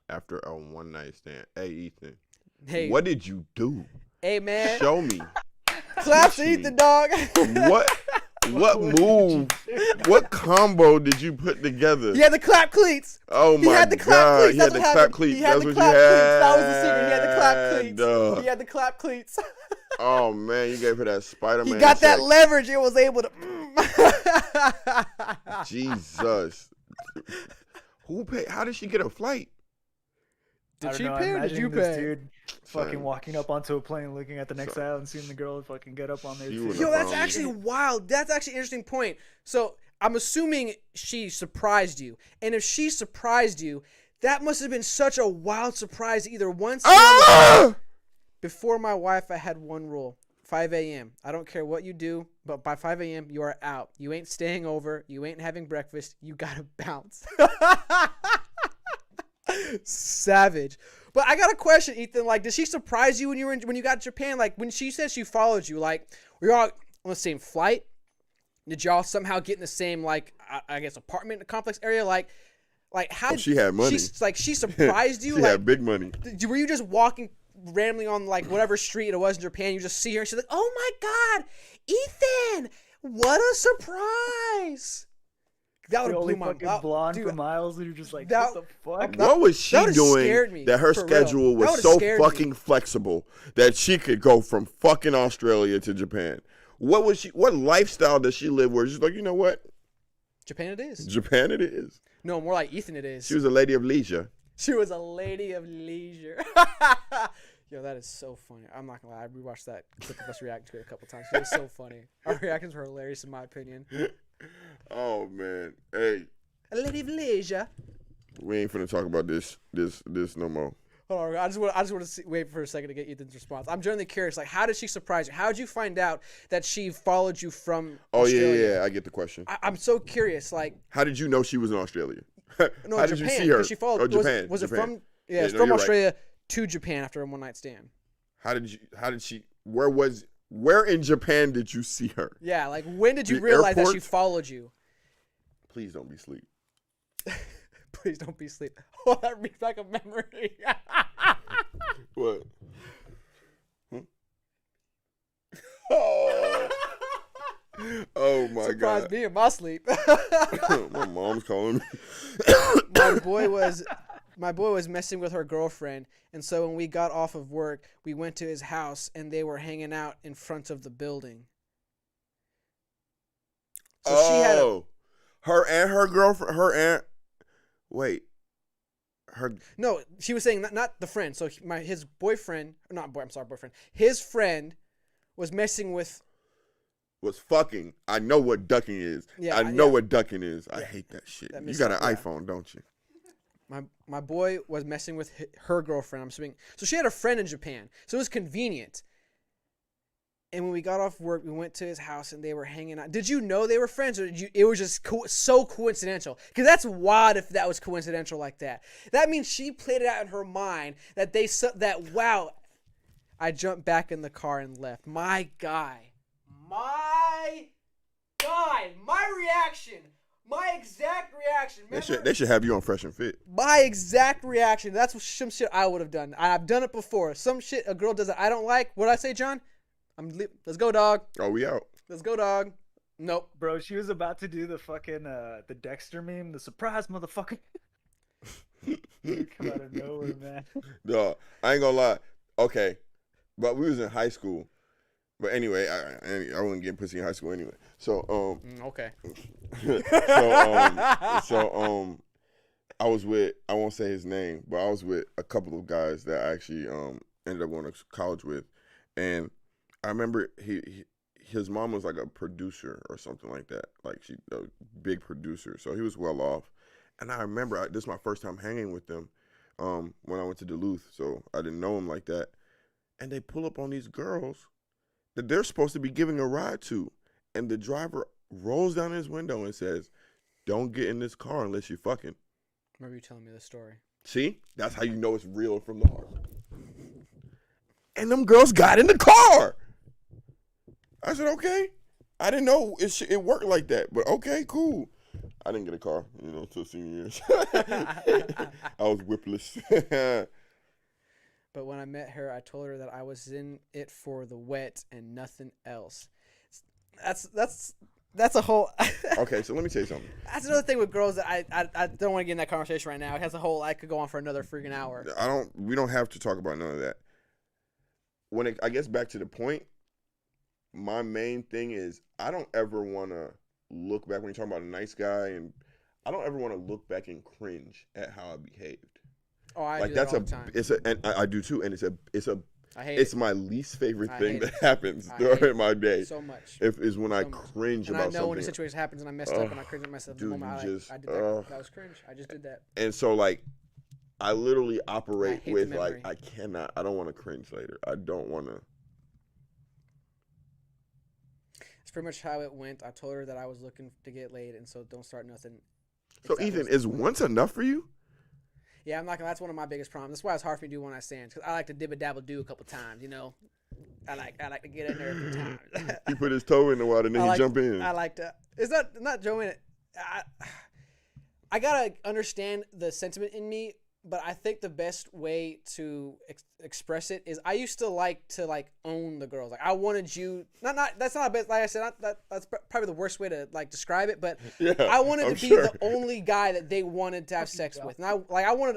after a one night stand. Hey, Ethan. Hey. What did you do? Hey, man. Show me. Claps to Ethan, dog. What move? What combo did you put together? He had the clap cleats. Oh my He had the clap God! cleats. He That's had the what clap happened. cleats. He had That's the what clap you cleats. had. That was the secret. He had the clap cleats. Duh. He had the clap cleats. Oh man, you gave her that Spider-Man. He got that check. leverage. It was able to. Jesus. Who paid? How did she get a flight? Did she know, pay or I'm did you imagining this pay? dude fucking Son. walking up onto a plane, looking at the next aisle, and seeing the girl fucking get up on there. She Too. would've Yo, that's found me. actually wild. That's actually an interesting point. So I'm assuming she surprised you, and if she surprised you, that must have been such a wild surprise. Either once. Ah! Before my wife, I had one rule: 5 a.m. I don't care what you do, but by 5 a.m. you are out. You ain't staying over. You ain't having breakfast. You gotta bounce. Savage. But I got a question, Ethan. Like, did she surprise you when you got to Japan? Like, when she said she followed you, like, were y'all on the same flight? Did y'all somehow get in the same, like, I guess, apartment complex area? Like how? She had money. She surprised you. She like, had big money. were you just walking randomly on like whatever street it was in Japan? You just see her and she's like, "Oh my God, Ethan! What a surprise!" That would The have only blew my fucking blonde dude, for miles, and you're just like, that- what the fuck? What was she that would've doing scared me, that her for real. schedule That was would've so scared me. fucking flexible that she could go from fucking Australia to Japan? What was she? What lifestyle does she live where she's like, you know what? Japan it is. Japan it is. No, more like Ethan it is. She was a lady of leisure. She was a lady of leisure. Yo, that is so funny. I'm not gonna lie. I rewatched that clip of us reacting to it a couple times. It was so funny. Our reactions were hilarious in my opinion. Oh man, hey, A lady of leisure. we ain't finna talk about this no more. Hold on, I just want to wait for a second to get Ethan's response. I'm genuinely curious. Like, how did she surprise you? How did you find out that she followed you from Oh Australia? yeah, I get the question. I'm so curious. Like, How did you know she was in Australia? no, How Japan. did you see her? 'Cause she followed. Oh, Japan. Was it Japan. from? Yeah, it's no, from you're right. Australia to Japan after a one night stand. How did she? Where in Japan did you see her? Yeah, like when did you The realize that she airport? followed you? Please don't be asleep. Please don't be asleep. Oh, that brings back a memory. What? Oh. Oh my Surprised God. me in my sleep. My mom's calling me. my boy was messing with her girlfriend, and so when we got off of work, we went to his house, and they were hanging out in front of the building. So she had a, her and her girlfriend. Wait. Her. no. She was saying not the friend. So his boyfriend, boyfriend. His friend was messing with. Was fucking. I know what ducking is. Yeah, I know yeah. what ducking is. I hate that shit. That You makes got an sense, yeah. iPhone, don't you? My boy was messing with her girlfriend. I'm assuming. So she had a friend in Japan. So it was convenient. And when we got off work, we went to his house and they were hanging out. Did you know they were friends, or it was just so coincidental? Because that's wild if that was coincidental like that. That means she played it out in her mind that wow. I jumped back in the car and left. My guy, my reaction. My exact reaction. They should have you on Fresh and Fit. My exact reaction. That's some shit I would have done. I've done it before. Some shit a girl does that I don't like. What'd I say, John? Let's go, dog. Oh, we out. Let's go, dog. Nope. Bro, she was about to do the fucking the Dexter meme, the surprise motherfucker. Come out of nowhere, man. Duh, I ain't gonna lie. Okay, but we was in high school. But anyway, I wasn't getting pussy in high school anyway. So Okay. I was with, I won't say his name, but I was with a couple of guys that I actually ended up going to college with, and I remember his mom was like a producer or something like that, like she a big producer, so he was well off. And I remember this is my first time hanging with them when I went to Duluth, so I didn't know him like that. And they pull up on these girls that they're supposed to be giving a ride to, and the driver rolls down his window and says, "Don't get in this car unless you're fucking." Remember you telling me this story. See? That's how you know it's real from the heart. And them girls got in the car. I said, okay. I didn't know it worked like that, but okay, cool. I didn't get a car, until senior years. I was whipless. But when I met her, I told her that I was in it for the wet and nothing else. That's That's a whole. Okay, so let me tell you something. That's another thing with girls that I don't want to get in that conversation right now. It has a whole. I could go on for another freaking hour. We don't have to talk about none of that. I guess back to the point, my main thing is I don't ever want to look back when you're talking about a nice guy, and I don't ever want to look back and cringe at how I behaved. Oh, I like do that's that all the time. and I do too, and I hate it's it. my least favorite thing hate that it. happens I hate during it my day. so much. Is when I So much. cringe And about I know something. when the situation happens and I messed up and I cringe at myself. The dude, moment you just, I did that, that was cringe. I just did that. And so like, I literally operate hate the with like memory. I don't want to cringe later. I don't want to. It's pretty much how it went. I told her that I was looking to get laid, and so don't start nothing. So Ethan, is once enough for you? Yeah, I'm not gonna. That's one of my biggest problems. That's why it's hard for me to do one night stands, because I like to dibba dabble do a couple times. You know, I like to get in there a few times. He put his toe in the water and then he jump in. I like to. It's not Joe in it. I gotta understand the sentiment in me, but I think the best way to express it is I used to like to own the girls. Like I wanted you. Not that's not a bit. Like I said, that's probably the worst way to describe it. But Yeah, I wanted I'm to be sure. the only guy that they wanted to have sex with, and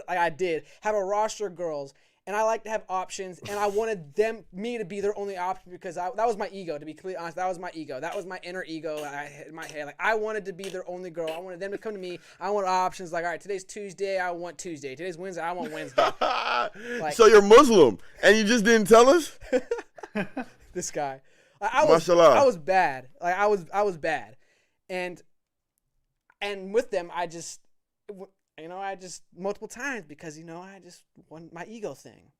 I did have a roster of girls. And I like to have options, and I wanted me to be their only option because that was my ego. To be completely honest, that was my ego. That was my inner ego in my head. Like I wanted to be their only girl. I wanted them to come to me. I want options. Like, all right, today's Tuesday. I want Tuesday. Today's Wednesday. I want Wednesday. So you're Muslim, and you just didn't tell us? This guy, I was bad. Like I was bad, and with them, I just multiple times because I just want my ego thing.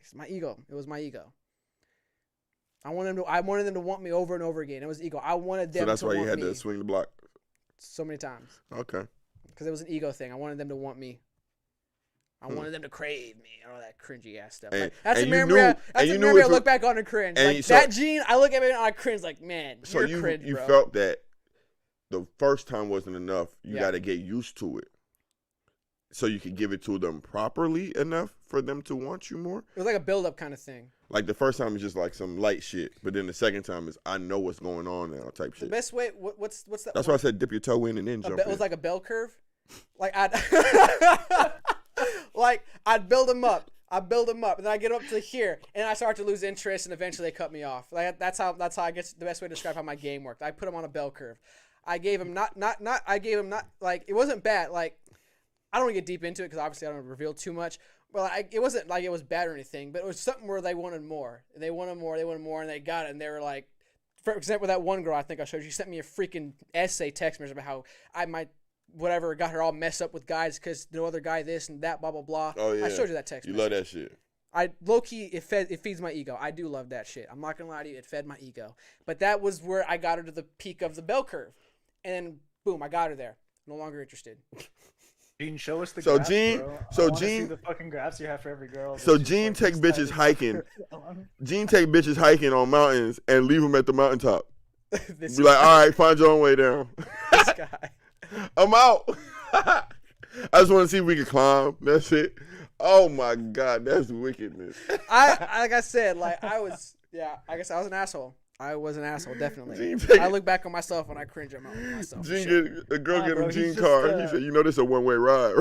It's my ego. It was my ego. I wanted them to want me over and over again. It was ego. I wanted them. So that's to why you want had me to swing the block. so many times. Okay. Because it was an ego thing. I wanted them to want me. I wanted them to crave me and all that cringy ass stuff. And- That's and a you memory. knew- That's and a you knew memory I if look it- back on and cringe. and Like you- so- that Gene, I look at it and I cringe. Like, man, So you're cringe, you bro. felt that the first time wasn't enough. You Yeah. got to get used to it, so you could give it to them properly enough for them to want you more. It was like a build up kind of thing. Like the first time is just like some light shit, but then the second time is I know what's going on now type The shit. best way. What's that? That's why I said dip your toe in and then jump It in. was like a bell curve. Like I'd build them up. I build them up, and then I get up to here, and I start to lose interest, and eventually they cut me off. Like that's how I guess the best way to describe how my game worked. I put them on a bell curve. I gave him not like it wasn't bad. Like I don't want to get deep into it because obviously I don't want to reveal too much. But it wasn't like it was bad or anything. But it was something where they wanted more. They wanted more. And they got it. And they were like, for example, that one girl I think I showed you, she sent me a freaking essay text message about how I might whatever got her all messed up with guys because no other guy this and that blah blah blah. Oh yeah. I showed you that text. You message. love that shit. I low key it feeds my ego. I do love that shit. I'm not gonna lie to you, it fed my ego. But that was where I got her to the peak of the bell curve, and boom, I got her there. No longer interested. Gene, show us the So graphs, Gene- bro. so I wanna see Gene- the fucking graphs you have for every girl. So That's just Gene fucking take bitches exciting. hiking. Gene take bitches hiking on mountains and leave them at the mountaintop. This Be like, all right, find your own way down. this guy. I'm out. I just want to see if we can climb. That's it. Oh my God, that's wickedness. Like I said, like I guess I was an asshole. I was an asshole, definitely. Gene take- I look back on myself and I cringe at myself. Gene Shit. a girl Nah, get bro, a Gene he's just, car. He said, you know this is a one-way ride.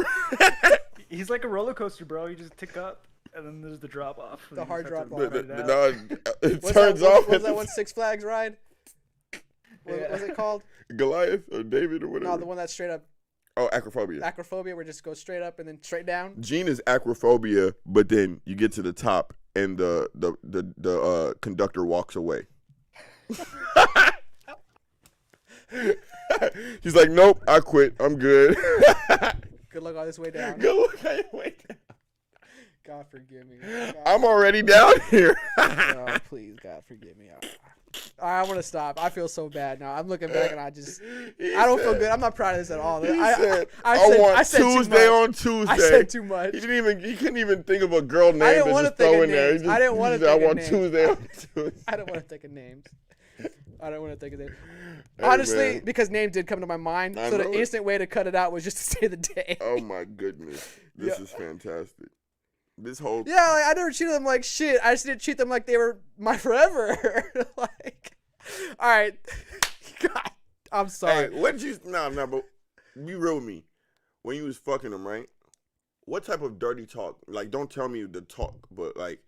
He's like a roller coaster, bro. You just tick up, and then there's the drop off. The hard drop off. It What's turns that, off. what was that one Six Flags ride? What was it called? Goliath or David or whatever. No, the one that's straight up Oh, acrophobia. acrophobia, where it just goes straight up and then straight down. Gene is acrophobia, but then you get to the top and the conductor walks away. He's like, nope, I quit. I'm good. Good luck on this way down. Go look at your way down. God forgive me. I'm already down here. Oh, please, God forgive me. I want to stop. I feel so bad now. I'm looking back and I don't feel good. I'm not proud of this at all. He I said, I said too Tuesday much. on Tuesday. I said too much. He couldn't even think of a girl name didn't to wanna just think throw of in there. names. He I didn't wanna he said, think I of want names. Tuesday on Tuesday. I don't want to think of names. I don't want to think of names. Hey, Honestly, man. because names did come to my mind, I so the know it. instant way to cut it out was just to say the day. Oh my goodness. This is fantastic. This whole Yeah, like, I never treated them like shit. I just didn't treat them like they were my forever. Like, all right, God, I'm sorry. Hey, what did you? No, but be real with me. When you was fucking them, right? What type of dirty talk? Like, don't tell me the talk, but like,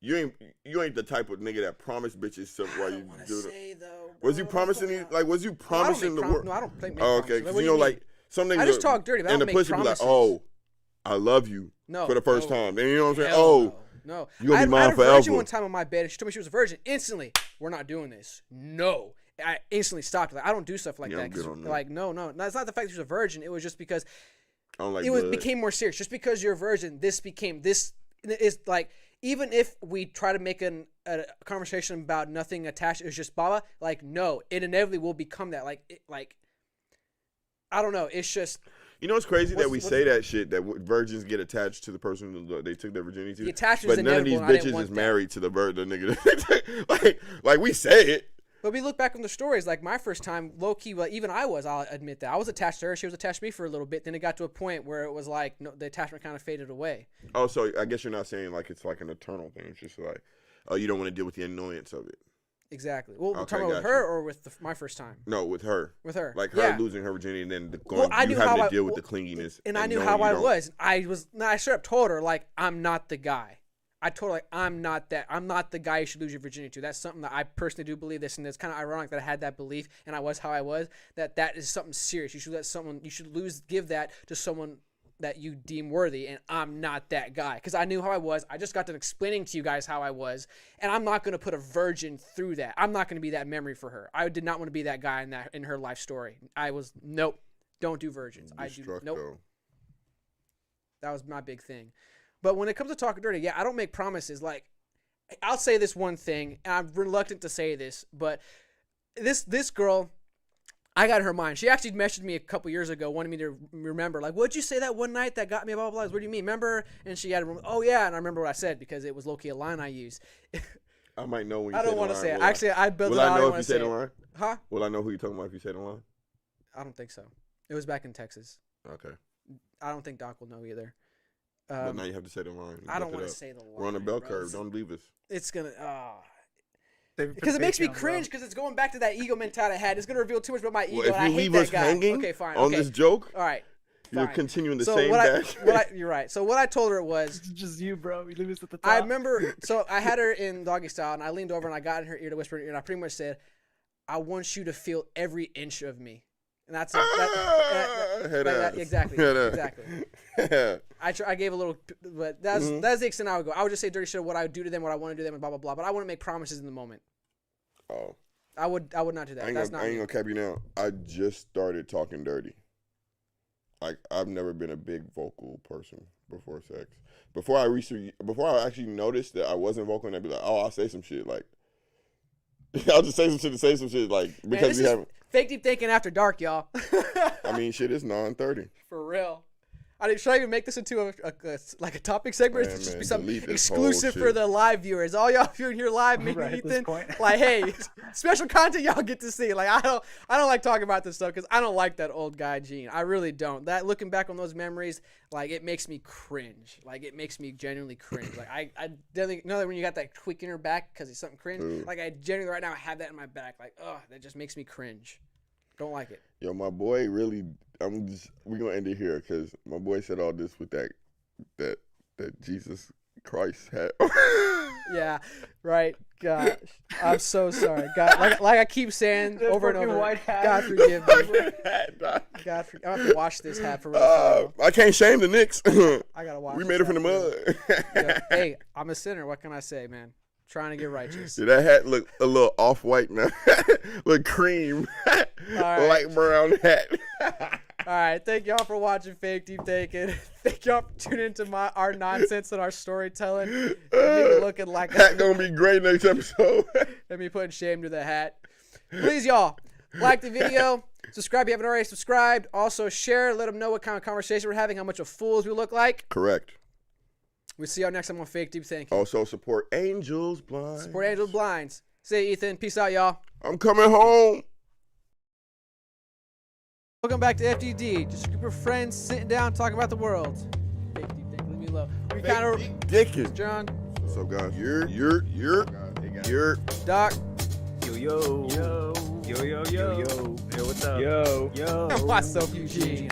you ain't the type of nigga that promised bitches stuff while you do it. Was you promising these? Like, was you promising the world? No, I don't make Oh, okay, because you know, like some niggas. I just talk dirty, but I and don't the make pussy be like, promises. "Oh, I love you," no, for the first time. And you know what I'm saying? Hell Oh, no. you gonna be I mine had a virgin forever. one time on my bed, and she told me she was a virgin. Instantly, we're not doing this. No. I instantly stopped. Like, I don't do stuff like Yeah, that. I'm good on that. Like, no. It's not the fact that she was a virgin. It was just because I don't like it blood. became more serious. Just because you're a virgin, this is like, even if we try to make a conversation about nothing attached, it's just baba. Like, no, it inevitably will become that. Like, I don't know. It's just. You know, it's crazy that we say that shit, that virgins get attached to the person that they took their virginity to. The attachment is but none of these inevitable, and I didn't bitches want is that. married to the nigga. like we say it. But we look back on the stories, like my first time, low key, well, even I'll admit that. I was attached to her. She was attached to me for a little bit. Then it got to a point where it was like, no, the attachment kind of faded away. Oh, so I guess you're not saying like it's like an eternal thing. It's just like, oh, you don't want to deal with the annoyance of it. Exactly. Well, we're Okay, talking about with gotcha. her or with my first time? No, with her. With her. Like her Yeah. losing her virginity and then Well, I knew having how to I- deal with well, the clinginess. And I knew knowing how you I don't. was. I straight up told her, like, I'm not the guy. I told her, like, I'm not the guy you should lose your virginity to. That's something that I personally do believe this, and it's kind of ironic that I had that belief and I was how I was. That is something serious. You should give that to someone that you deem worthy, and I'm not that guy because I knew how I was. I just got done explaining to you guys how I was, and I'm not going to put a virgin through that. I'm not going to be that memory for her. I did not want to be that guy in her life story. I was nope, don't do virgins. Nope. That was my big thing. But when it comes to talking dirty, yeah, I don't make promises. Like, I'll say this one thing, and I'm reluctant to say this, but this girl, I got in her mind. She actually messaged me a couple years ago, wanted me to remember, like, what'd you say that one night that got me, blah, blah, blah. What do you mean? Remember? And she had, oh, yeah, and I remember what I said because it was low-key a line I used. I might know when you I say don't the want to line. say it. Will I- Actually, I built it Will out. I I know don't if you wanna say the say it. line? Huh? Will I know who you're talking about if you say the line? I don't think so. It was back in Texas. Okay. I don't think Doc will know either. But now you have to say the line. I don't Look it want to up. say the line. We're on a bell bro. curve. Don't leave us. It's going to... Save it for Because it makes me Patreon, bro. cringe because it's going back to that ego mentality I had. It's going to reveal too much about my ego, Well, if and I you hate leave that us guy. hanging Okay, fine. on okay. this joke, All right. you're Fine. continuing the So same dash. you're right. So what I told her was, It's just you, bro. You leave us at the top. I remember, so I had her in doggy style, and I leaned over and I got in her ear to whisper in her ear, and I pretty much said, I want you to feel every inch of me. And that's Head ass. exactly. Head ass. Exactly. I gave a little, but that's the extent I would go. I would just say dirty shit, what I would do to them, what I want to do to them, and blah, blah, blah. But I wouldn't make promises in the moment. Oh. I would not do that. I ain't That's gonna, not I ain't me. gonna cap you now. I just started talking dirty. Like, I've never been a big vocal person before sex. Before I actually noticed that I wasn't vocal, and I'd be like, oh, I'll say some shit. Like, I'll just say some shit to say some shit. Like, Man, because this we is haven't. fake deep thinking after dark, y'all. I mean, shit, it's 9:30. For real. Should I even make this into a topic segment? Or Man, should it just be man, something delete this whole exclusive for shit. the live viewers? All y'all viewing here live, me Right and at this Ethan. point. Like, hey, special content y'all get to see. Like, I don't like talking about this stuff because I don't like that old guy Gene. I really don't. That looking back on those memories, like, it makes me cringe. Like, it makes me genuinely cringe. Like, I definitely know that when you got that tweak in your back because it's something cringe. Ooh. Like, I genuinely right now have that in my back. Like, that just makes me cringe. Don't like it. Yo, my boy really. We're gonna end it here because my boy said all this with that Jesus Christ hat. Yeah, right. Gosh, I'm so sorry. God, like I keep saying The over and fucking over. white hat. God forgive me. Hat, dog. God, I'm gonna have to wash this hat for real. I can't shame the Knicks. I gotta wash. We this made it from the hat for real. mud. Yeah, hey, I'm a sinner. What can I say, man? Trying to get righteous. Yeah, that hat look a little off-white now. Look cream. right. Light brown hat. All right, thank y'all for watching Fake Deep Taken. Thank y'all for tuning into our nonsense and our storytelling. Me looking like Hat gonna be great next episode. and me putting shame to the hat. Please, y'all, like the video. Subscribe if you haven't already subscribed. Also, share. Let them know what kind of conversation we're having, how much of fools we look like. Correct. We'll see y'all next time on Fake Deep Thinking. Also support Angels Blind. Support Angel Blinds. Say, Ethan. Peace out, y'all. I'm coming home. Welcome back to FDD. Just a group of friends sitting down talking about the world. Fake Deep Thinking. Leave me alone. We kind of... Dickin'. John. What's up, guys? You're Doc. Yo, yo, yo, yo. Yo, yo, yo. Yo, yo. Yo, what's up? Yo. Myself, Eugene.